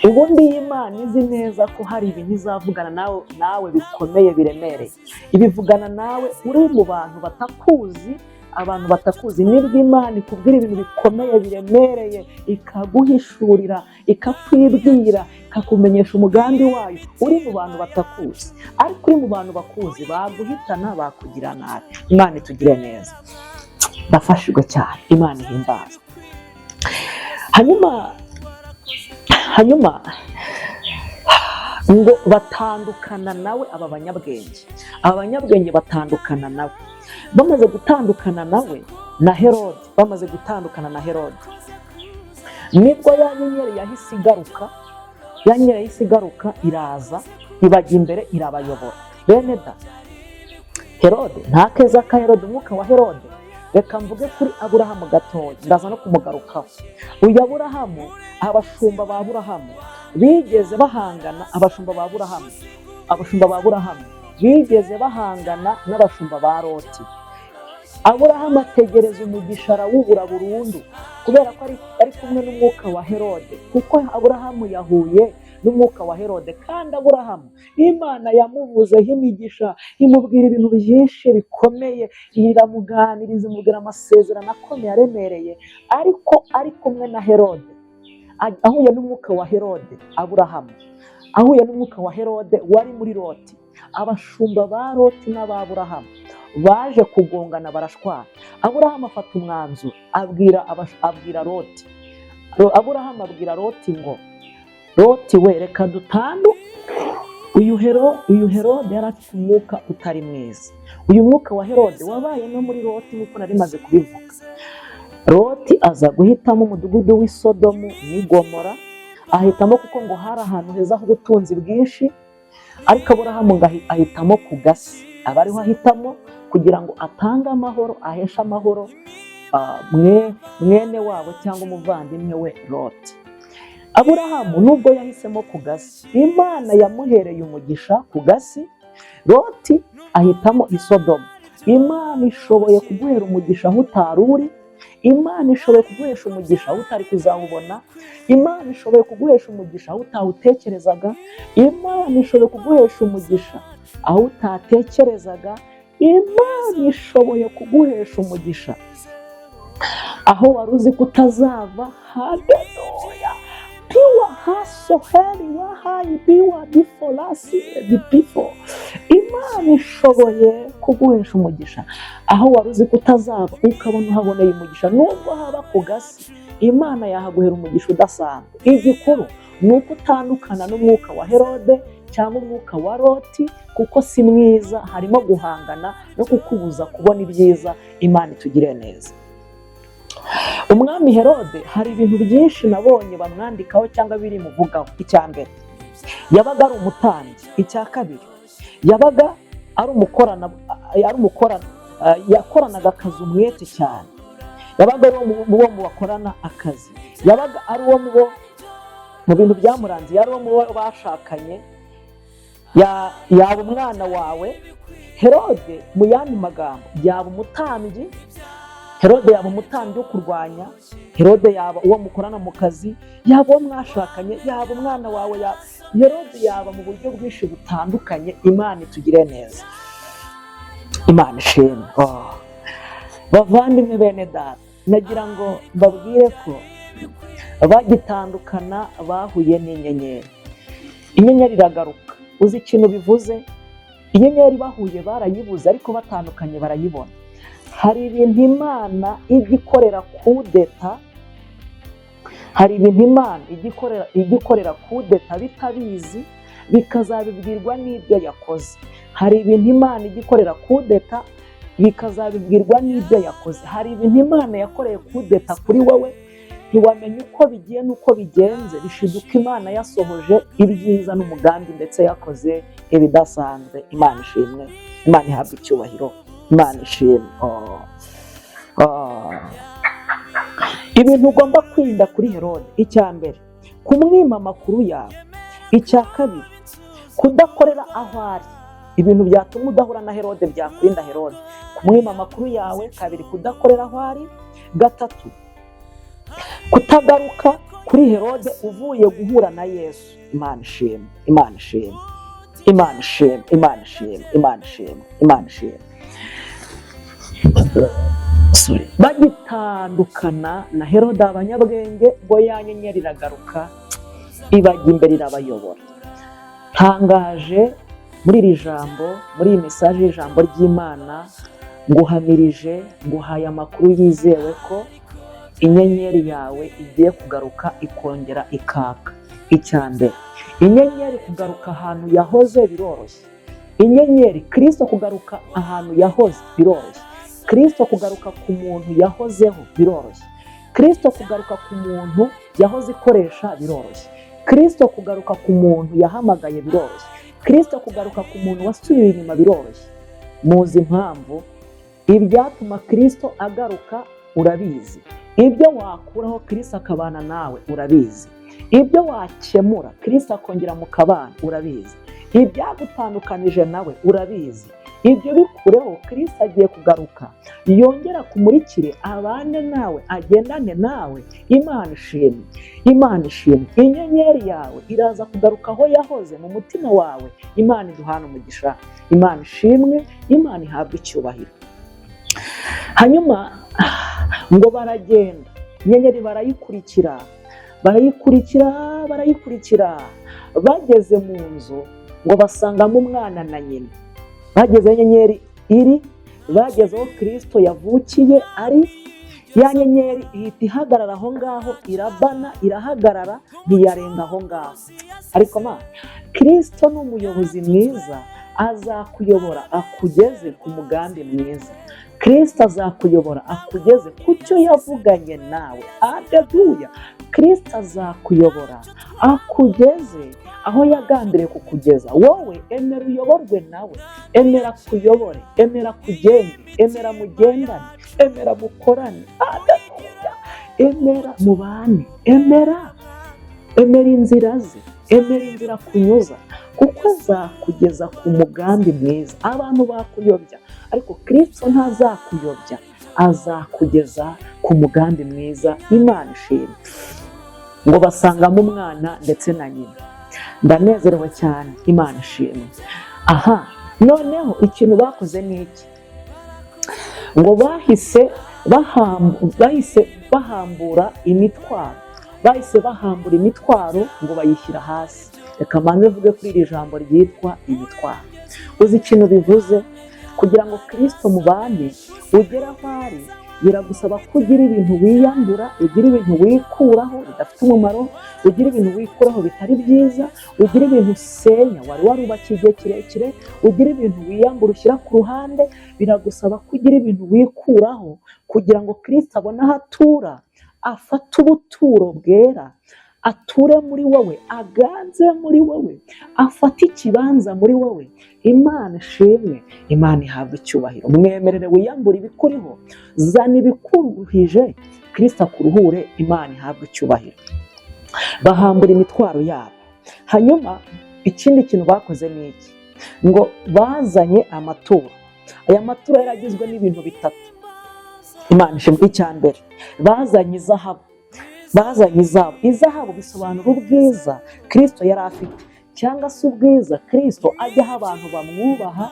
Ubundi Imana izi neza ko hari ibintu izavugana nawe bikomeye biremereye. Ibivugana nawe uri mu bantu batakuzi, abantu batakuzi. Nibwo Imana ikubwira ibintu bikomeye biremereye, ikaguhishurira, ikakwibwira, ikakumenyesha umugambi wayo. Uri mu bantu batakuzi, ariko uri mu bantu bakuzi, baguhitana, bakugira nabi. Imana itugire neza. Ndafashijwe cyane. Imana ihimbaza. Hanyuma ngo batandukana nawe aba banyabwenge batandukana nawe. Bamaze gutandukana nawe na Herode, nibwo ya nyenyeri yahise igaruka, iraza ibajya imbere, irabayobora. Bene da, Herode nta keza ka Herode, umwuka wa Herode. Reka mvuge kuri Aburahamu gatoya, ndaza no kumugarukaho. Uyu Aburahamu, abashumba ba Aburahamu bigeze bahangana. Abashumba ba Aburahamu bigeze bahangana n'abashumba ba Loti. Aburahamu ategereza umugisha arawubura burundu, kubera ko ari kumwe n'umwuka wa Herode, kuko Aburahamu yahuye n'umwuka wa Herode. Kandi Aburahamu Imana yamuvuzeho imigisha, imubwira ibintu byinshi bikomeye, iramuganiriza, imubwira amasezerano akomeye aremereye, ariko ari kumwe na Herode. Ahuye n'umwuka wa Herode, Aburahamu ahuye n'umwuka wa Herode wari muri Loti. Abashumba ba Loti n'Aburahamu baje kugongana, barashwana. Aburahamu afata umwanzuro, abwira Loti. Aburahamu abwira Loti ngo, Loti we, reka dutandu. Uyu Herode yari afite umwuka utari mwiza. Uyu mwuka wa Herode wabaye no muri Loti, nk'uko nari maze kubivuga. Loti aza guhitamo umudugudu w'i Sodomu n'i Gomora. Ahitamo kuko ngo hari ahantu heza h'ubutunzi bwinshi, ariko Aburahamu ngo ahitamo ku gasi. Aba ariho ahitamo kugira ngo atange amahoro, aheshe amahoro mwene wabo cyangwa umuvandimwe we Loti. Aburahamu nubwo yahisemo ku gasi, Imana yamuhereye umugisha ku gasi, Loti ahitamo i Sodomu. Imana ishoboye kuguhera umugisha aho utari uri, Imana ishoboye kuguhesha umugisha aho utari kuzawubona, Imana ishoboye kuguhesha umugisha aho utawutekerezaga, Imana ishoboye kuguhesha umugisha aho utatekerezaga, Imana ishoboye kuguhesha umugisha aho wari uzi ko utazava. Haleluya! Piwa haso heri wahayi biwa bifolasi bifo. Imana ishoboye kuguhesha umugisha aho wari uzi ko utazava, ukabona uhaboneye umugisha. Nubwo haba ku gasi, Imana yahaguhera umugisha udasanzwe. Igikuru ni uko utandukana n'umwuka wa Herode cyangwa umwuka wa Loti, kuko si mwiza, harimo guhangana no kukubuza kubona ibyiza. Imana itugire neza. Umwami Herode hari ibintu byinshi nabonye bamwandikaho cyangwa biri muvugaho. Icya mbere, yabaga ari umutambyi. Icya kabiri, yabaga ari umukorana, yakoranaga akazi umwete cyane. Yabaga ari uwo mu bakorana akazi, yabaga ari uwo mu bintu byamuranze, yari uwo mu bashakanye, yaba umwana wawe. Herode mu yandi magambo yaba umutambyi, Herode yaba umutambyi wo kurwanya, Herode yaba uwo mukorana mu kazi, yaba uwo mwashakanye, yaba umwana wawe, Herode yaba mu buryo bwinshi butandukanye. Imana itugire neza. Imana ishimwe. Bavandimwe bene data, nagira ngo mbabwire ko bagitandukana bahuye n'inyenyeri. Inyenyeri iragaruka. Uzi ikintu bivuze? Inyenyeri bahuye barayibuze, ariko batandukanye barayibona. Hari ibintu Imana ijya ikorera kudeta, hari ibintu Imana ijya ikorera kudeta bitabizi, bikazabibwirwa n'ibyo yakoze. Hari ibintu Imana ijya ikorera kudeta bikazabibwirwa n'ibyo yakoze. Hari ibintu Imana yakoreye kudeta kuri wowe, ntiwamenya uko bigiye n'uko bigenze, bishiduka Imana yasohoje ibyiza n'umugambi, ndetse yakoze ibidasanzwe. Imana ishimwe, Imana ihabwa icyubahiro, Imana ishimwe. Ibintu ugomba kwirinda kuri Herode: icya mbere, kumwima amakuru yawe. Icya kabiri, kudakorera aho ari. Ibintu byatuma udahura na Herode, byakurinda Herode: kumwima amakuru yawe. Kabiri, kudakorera aho ari. Gatatu, kutagaruka kuri Herode uvuye guhura na Yesu. Imana ishimwe, Imana ishimwe, Imana ishimwe, Imana ishimwe, Imana ishimwe, Imana ishimwe. Bagitandukana na Herode abanyabwenge, ngo ya nyenyeri iragaruka ibajya imbere, irabayobora. Ntangaje muri iri jambo, muri iyi mesaje y'ijambo ry'Imana, nguhamirije, nguhaye amakuru yizewe ko inyenyeri yawe igiye kugaruka, ikongera ikaka. Icya mbere, inyenyeri kugaruka ahantu yahoze biroroshye. Inyenyeri Kristo kugaruka ahantu yahoze biroroshye. Kristo kugaruka ku muntu yahozeho biroroshye. Kristo kugaruka ku muntu yahoze ikoresha biroroshye. Kristo kugaruka ku muntu yahamagaye biroroshye. Kristo kugaruka ku muntu wasubiye inyuma biroroshye. Muzi impamvu? Ibyatuma Kristo agaruka urabizi. Ibyo wakuraho Kristo akabana nawe urabizi. Ibyo wakemura Kristo akongera mu kabana urabizi. Ibyagutandukanije nawe urabizi. Ibyo bikureho Kristo agiye kugaruka, yongera kumurikire, abane nawe, agendane nawe. Imana ishimwe, Imana ishimwe. Inyenyeri yawe iraza kugaruka aho yahoze mu mutima wawe. Imana iduhana umugisha, Imana ishimwe, Imana ihabwa icyubahiro. Hanyuma ngo baragenda, inyenyeri barayikurikira, bageze mu nzu ngo basangamo umwana na nyina. Bageze inyenyeri iri, bageze aho Kristo yavukiye ari, ya nyenyeri ihita ihagarara aho ngaho, irabana, irahagarara, ntiyarenga aho ngaho. Ariko Kristo ni umuyobozi mwiza, azakuyobora akugeze ku mugambi mwiza. Kristo azakuyobora akugeze ku cyo yavuganye nawe. Haleluya! Kristo azakuyobora akugeze aho yagambiriye kukugeza. Wowe emera uyoborwe nawe, emera kuyobore, emera kugende, emera mugendane, emera mukorane, emera mubane, emera inzira ze, emera inzira kunyuza, kuko azakugeza ku mugambi mwiza. Abantu bakuyobya, ariko Kristo ntazakuyobya, azakugeza ku mugambi mwiza. Imana ishimwe. Ngo basangamo umwana ndetse na nyina. Ndanezerewe cyane, Imana ishimwe. Aha, noneho ikintu bakoze ni iki? Ngo bahise bahambura imitwaro. Bahise bahambura imitwaro ngo bayishyira hasi. Reka manze mvuge kuri iri jambo ryitwa imitwaro. Uzi ikintu bivuze? Kugira ngo Kristo mubane ugera aho ari, biragusaba ko ugira ibintu wiyambura, ugira ibintu wikuraho bidafite umumaro, ugira ibintu wikuraho bitari byiza, ugira ibintu usenya wari warubakiye igihe kirekire, ugira ibintu wiyambura ushyira ku ruhande. Biragusaba ko ugira ibintu wikuraho kugira ngo Kristo abone aho atura, afate ubuturo bwera, ature muri wowe, aganze muri wowe, afate ikibanza muri wowe. Imana ishimwe, Imana ihabwa icyubahiro. Mwemerere wiyambure ibikuriho, zana ibikuruhije, Kristo akuruhure, Imana ihabwa icyubahiro. Bahambura imitwaro yabo. Hanyuma ikindi kintu bakoze ni iki? Ngo bazanye amaturo. Aya maturo yaragizwe n'ibintu bitatu. Imana ishimwe. Icya mbere, bazanye izahabu. Bazanye izahabu. Izahabu bisobanura ubwiza Kristo yari afite, cyangwa se ubwiza Kristo ajyaho abantu bamwubaha.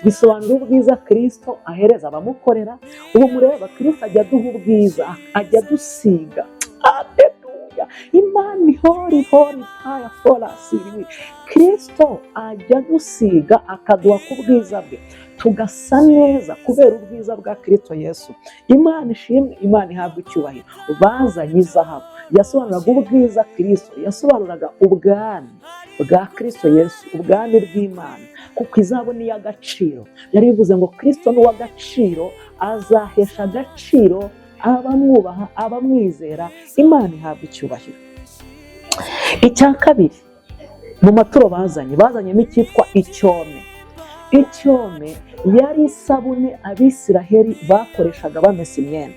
Bisobanura ubwiza Kristo ahereza abamukorera. Ubu mureba, Kristo ajya aduha ubwiza, ajya adusiga. Haleluya! Imana ihori paya forasiri. Kristo ajya adusiga, akaduha ku bwiza bwe, tugasa neza kubera ubwiza bwa Kristo Yesu. Imana ishimwe, Imana ihabwa icyubahiro. Bazanye izahabu. Yasobanuraga ubwiza Kristo, yasobanuraga ubwami bwa Kristo Yesu, ubwami bw'Imana, kuko izahabu ni iy'agaciro. Yari bivuze ngo Kristo ni uw'agaciro, azahesha agaciro abamwubaha, abamwizera. Imana ihabwa icyubahiro. Icya kabiri, mu maturo bazanyemo icyitwa icyome. Icyome yari isabune Abisiraheli bakoreshaga bamesa imyenda.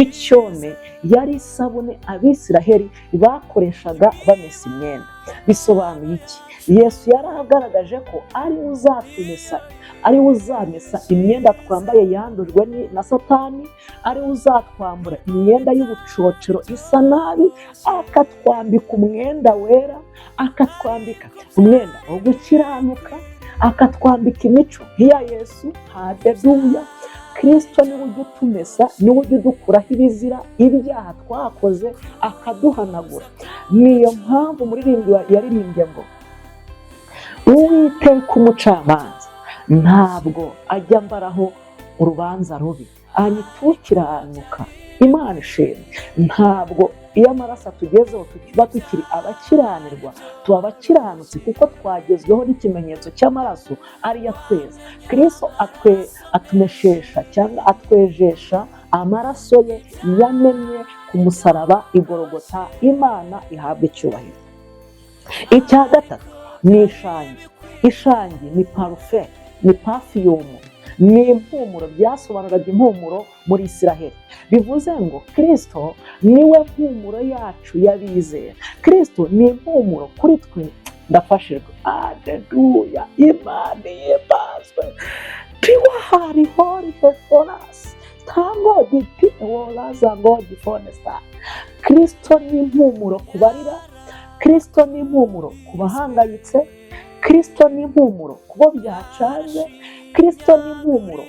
Icyome yari isabune Abisiraheli bakoreshaga bamesa imyenda. Bisobanuye iki? Yesu yari agaragaje ko ari we uzatumesa, ari we uzamesa imyenda twambaye yandujwe na Satani, ari we uzatwambura imyenda y'ubucocero isa nabi, akatwambika umwenda wera, akatwambika umwenda wo gukiranuka, akatwambika imico nk'iya Yesu. Haleluya! Kristo niwe ujya utumesa, niwe ujya udukuraho ibizira, ibyaha twakoze, akaduhanagura. Niyo mpamvu umuririmbyi yaririmbye ngo Uwiteka umucamanza ntabwo ajya mbaraho urubanza rubi, anyitukiranuka. Imana ishimwe. Ntabwo iyo amaraso atugezeho tuba tukiri abakiranirwa, tuba abakiranutsi kuko twagezweho n'ikimenyetso cy'amaraso ariyo atweza. Kristo atumeshesha cyangwa atwejesha amaraso ye yamennye ku musaraba i Golgotha. Imana ihabwa icyubahiro. Icya gatatu ni ishangi. Ishangi ni parufe, ni pafiyumu, ni impumuro. Byasobanuraga impumuro muri Isiraheli. Bivuze ngo Kristo niwe mpumuro yacu y'abizera. Kristo ni impumuro kuri twe. Ndafashijwe. Haleluya! Imana yebazwe. Piwahari hori heforas. Tango di piwolaza ngodi fonesta. Kristo ni impumuro kubarira. Kristo ni impumuro kubahangayitse. Kristo ni impumuro kubo byacaje. Kristo ni impumuro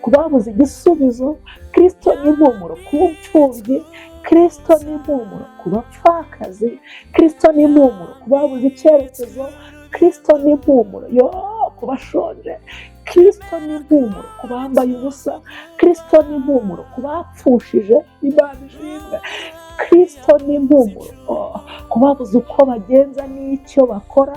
kubabuze igisubizo. Kristo ni impumuro ku mfubyi. Kristo ni impumuro ku bapfakazi. Kristo ni impumuro kubabuze icyerekezo. Kristo ni impumuro ku bashonje. Kristo ni impumuro ku bambaye ubusa. Kristo ni impumuro ku bapfushije. Imana ishimwe. Kristo ni impumuro ku babuze uko bagenza n'icyo bakora.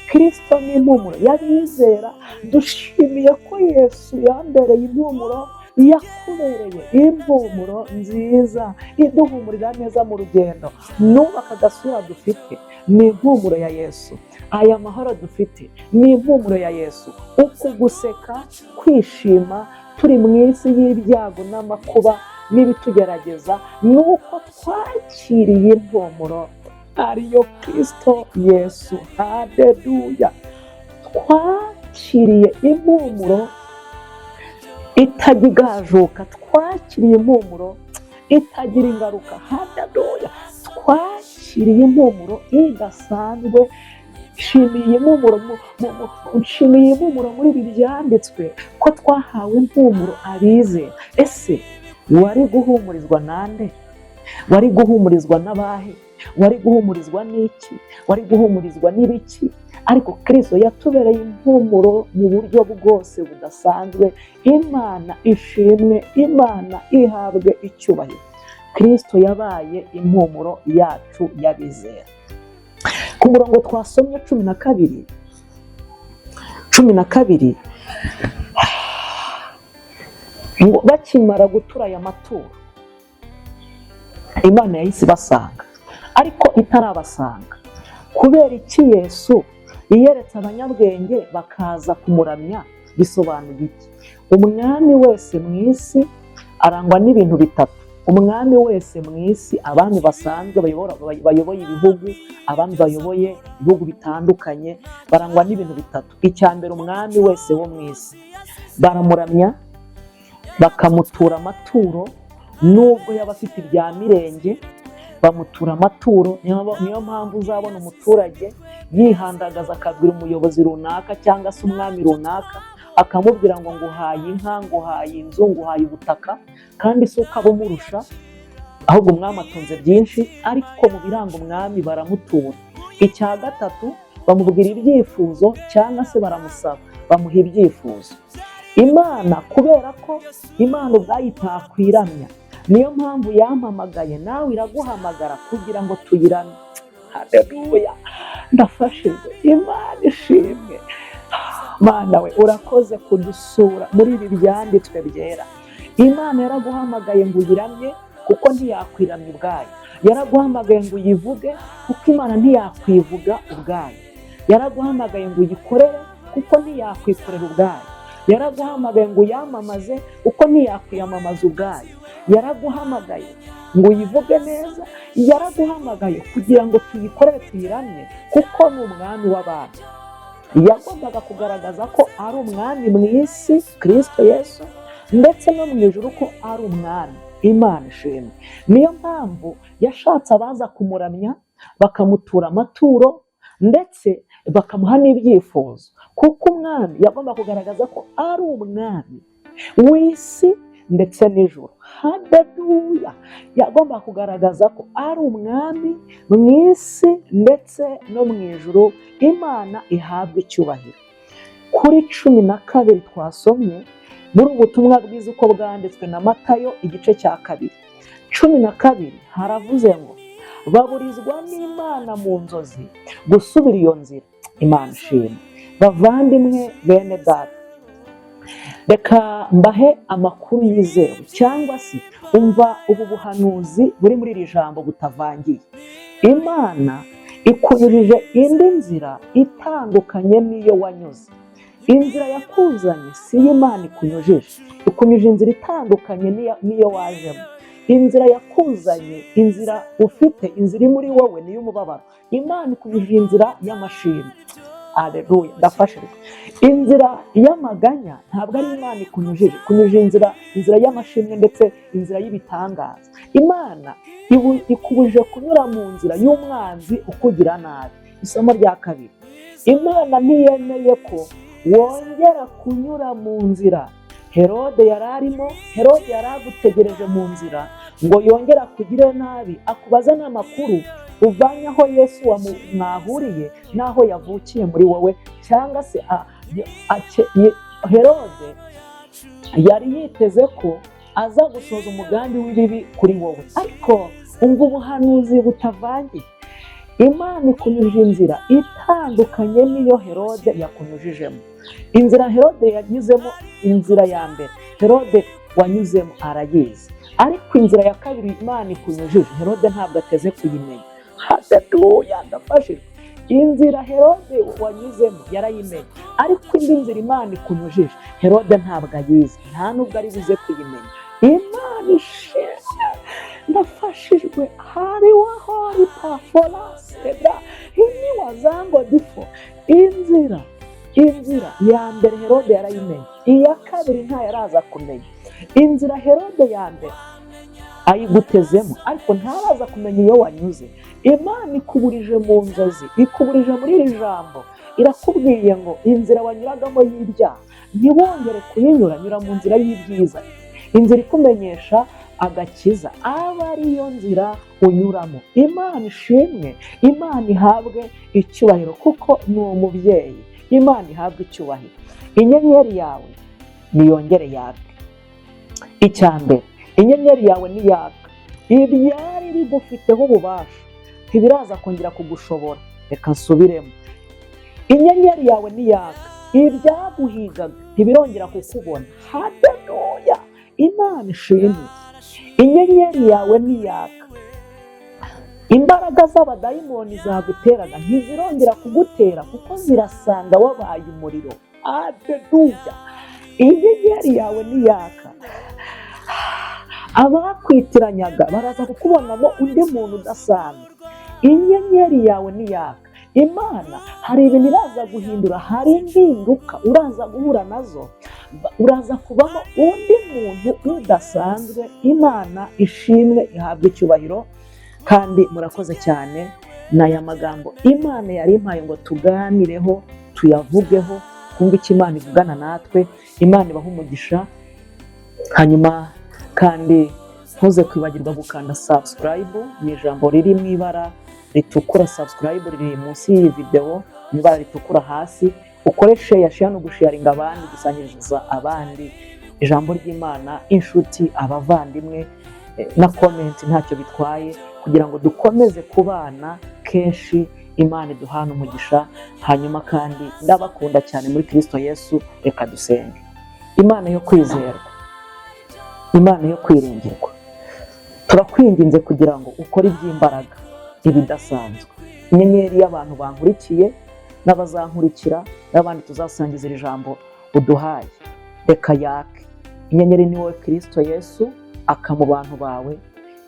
Kristo ni impumuro y'abizera. Dushimiye ko Yesu yambereye impumuro yakubereye impumuro nziza iduhumurira neza mu rugendo. Nubu aka gasura dufite ni impumuro ya Yesu, aya mahoro dufite ni impumuro ya Yesu. Uku guseka, kwishima turi mu isi y'ibyago n'amakuba n'ibitugerageza, ni uko twakiriye impumuro ariyo Kristo Yesu. Haleluya! Twakiriye impumuro itagira igajuka, twakiriye impumuro itagira ingaruka. Haleluya! Twakiriye impumuro idasanzwe. Nshimiye impumuro muri ibi byanditswe ko twahawe impumuro abizera. Ese wari guhumurizwa nande? Wari guhumurizwa n'abahe? Wari guhumurizwa n'iki? Wari guhumurizwa n'ibiki? Ariko Kristo yatubereye impumuro mu buryo bwose budasanzwe. Imana ishimwe, Imana ihabwe icyubahiro. Kristo yabaye impumuro yacu y'abizera. Ku murongo twasomye 12 ngo bakimara gutura aya maturo, Imana yahise ibasanga, ariko itarabasanga. Kubera iki Yesu iyeretse abanyabwenge bakaza kumuramya? Bisobanuye iki? Umwami wese mu isi arangwa n'ibintu bitatu. Umwami wese mu isi, abantu basanzwe bayoboye ibihugu, abantu bayoboye ibihugu bitandukanye, barangwa n'ibintu bitatu. Icya mbere, umwami wese wo mu isi baramuramya, bakamutura amaturo. Nubwo yaba afite ibya mirenge, bamutura amaturo. Niyo mpamvu uzabona umuturage yihandagaza akabwira umuyobozi runaka cyangwa se umwami runaka, akamubwira ngo nguhaye inka, nguhaye inzu, nguhaye ubutaka, kandi si uko abumurusha, ahubwo umwami atunze byinshi, ariko mu biranga umwami baramutura. Icya gatatu, bamubwira ibyifuzo cyangwa se baramusaba, bamuha ibyifuzo. Imana, kubera ko Imana ubwayo itakwiramya, niyo mpamvu yampamagaye, nawe iraguhamagara kugira ngo tuyiramye. Haleluya! Ndafashijwe, Imana ishimwe. Mana we, urakoze kudusura muri ibi byanditswe byera. Imana yaraguhamagaye ngo uyiramye kuko ntiyakwiramya ubwayo. Yaraguhamagaye ngo uyivuge kuko Imana ntiyakwivuga ubwayo. Yaraguhamagaye ngo uyikorere kuko ntiyakwikorera ubwayo. Yaraguhamagaye ngo uyamamaze kuko ntiyakwiyamamaza ubwayo. Yaraguhamagaye ngo uyivuge neza. Yaraguhamagaye kugira ngo tuyikorere, tuyiramye, kuko ni umwami w'abantu. Yagombaga kugaragaza ko ari umwami mu isi, Kristo Yesu, ndetse no mu ijuru ko ari umwami. Imana ishimwe. Niyo mpamvu yashatse abaza kumuramya, bakamutura amaturo, ndetse bakamuha n'ibyifuzo, kuko umwami yagomba kugaragaza ko ari umwami w'isi ndetse n'ijuru. Haleluya! Yagomba kugaragaza ko ari umwami mu isi ndetse no mu ijuru. Imana ihabwa icyubahiro. Kuri 12 twasomye muri ubutumwa bwiza uko bwanditswe na Matayo igice cya 2, 12 haravuze ngo baburizwa n'Imana mu nzozi gusubira iyo nzira. Imana ishimwe. Bavandimwe bene data, reka mbahe amakuru yizewe, cyangwa se umva ubu buhanuzi buri muri iri jambo butavangiye. Imana ikunyujije indi nzira itandukanye n'iyo wanyuze. Inzira yakuzanye si Imana ikunyujije, ikunyujije inzira itandukanye n'iyo wajemo. Inzira yakuzanye, inzira ufite, inzira iri muri wowe ni iy'umubabaro. Imana ikunyujije inzira y'amashimwe. Haleluya! Ndafashijwe. Inzira y'amaganya ntabwo ari Imana ikunyujije, ikunyujije inzira y'amashimwe ndetse inzira y'ibitangaza. Imana ikubujije kunyura mu nzira y'umwanzi ukugira nabi. Isomo rya 2, Imana ntiyemeye ko wongera kunyura mu nzira Herode yari arimo. Herode yari agutegereje mu nzira ngo yongera kugire nabi, akubaza n'amakuru uvanye aho Yesu mwahuriye n'aho yavukiye muri wowe, cyangwa se Herode yari yiteze ko aza gusoza umugambi w'ibibi kuri wowe. Ariko umva ubuhanuzi butavangiye. Imana ikunyujije inzira itandukanye n'iyo Herode yakunyujijemo. Inzira Herode yagizemo, inzira ya mbere, Herode wanyuzemo arayizi, ariko inzira ya kabiri Imana ikunyujije Herode ntabwo ateze kuyimenya. Haleluya, ndafashijwe. Inzira Herode wanyuzemo yarayimenye, ariko indi nzira Imana ikunyujije Herode ntabwo ayizi, nta nubwo ari buze kuyimenya. Imana ishimwe, ndafashijwe. Hariho paforaseda hini wazango difo. Inzira ya mbere Herode yarayimenye, iya kabiri nta yaraza kumenya. Inzira Herode ya mbere ayigutezemo, ariko ntaraza kumenya iyo wanyuze. Imana ikuburije mu nzozi, ikuburije muri iri jambo, irakubwiye ngo inzira wanyuragamo y'ibyaha ntiwongere kuyinyura, nyura mu nzira y'ibyiza. Inzira ikumenyesha agakiza aba ariyo nzira unyuramo. Imana ishimwe, Imana ihabwe icyubahiro kuko ni umubyeyi. Imana ihabwe icyubahiro. Inyenyeri yawe niyongere yake. Icya mbere, inyenyeri yawe niyaka. Ibyari bigufiteho ububasha ntibiraza kongera kugushobora. Reka nsubiremo. Inyenyeri yawe niyaka. Ibyaguhigaga ntibirongera kukubona. Haleluya, Imana ishimwe. Inyenyeri yawe niyaka. Imbaraga z'abadayimoni zaguteraga ntizirongera kugutera kuko zirasanga wabaye umuriro. Haleluya, inyenyeri yawe niyaka. Abakwitiranyaga baraza kukubonamo undi muntu udasanzwe. Inyenyeri yawe niyaka. Imana hari ibintu iraza guhindura, hari impinduka uraza guhura nazo, uraza kubamo undi muntu udasanzwe. Imana ishimwe, ihabwa icyubahiro. Kandi murakoze cyane, n'aya magambo Imana yari impaye ngo tuganireho, tuyavugeho, kumva icyo Imana ivugana natwe. Imana ibaha umugisha. Hanyuma kandi ntuze kwibagirwa gukanda subscribe, ni ijambo riri mu ibara ritukura. Subscribe riri munsi y'iyi video mu ibara ritukura hasi. Ukore share no gusharinga abandi, gusangiriza abandi ijambo ry'Imana, inshuti, abavandimwe, na comment ntacyo bitwaye, kugira ngo dukomeze kubana kenshi. Imana iduhana umugisha. Hanyuma kandi ndabakunda cyane muri Kristo Yesu. Reka dusenge. Imana yo kwizerwa, Imana yo kwiringirwa, turakwinginze kugira ngo ukore iby'imbaraga, ibidasanzwe. Inyenyeri y'abantu bankurikiye n'abazankurikira n'abandi tuzasangiza iri jambo uduhaye, reka yake. Inyenyeri ni wowe Kristo Yesu, aka mu bantu bawe.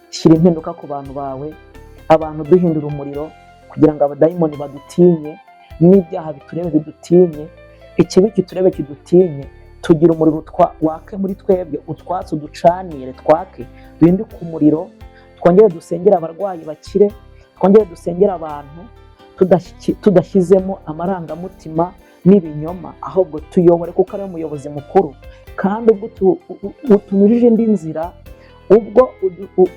Shyira impinduka ku bantu bawe, abantu duhindura umuriro, kugira ngo abadayimoni badutinye, n'ibyaha biturebe bidutinye, ikibi kiturebe kidutinye. Tugira umuriro wake muri twebwe, utwatsi uducanire twake, duhinduke umuriro. Twongere dusengera abarwayi bakire, twongere dusengera abantu tudashyizemo amarangamutima n'ibinyoma, ahubwo tuyobore kuko ari umuyobozi mukuru. Kandi ubwo utunyujije indi nzira, ubwo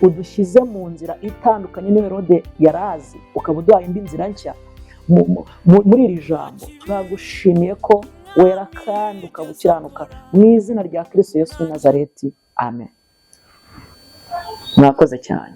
udushyize mu nzira itandukanye n'iyo Herode yarazi, ukaba uduhaye indi nzira nshya muri iri jambo, turagushimiye ko wera kandi ukaba ukiranuka. Mu izina rya Kristo Yesu w'i Nazareti, amen. Mwakoze cyane.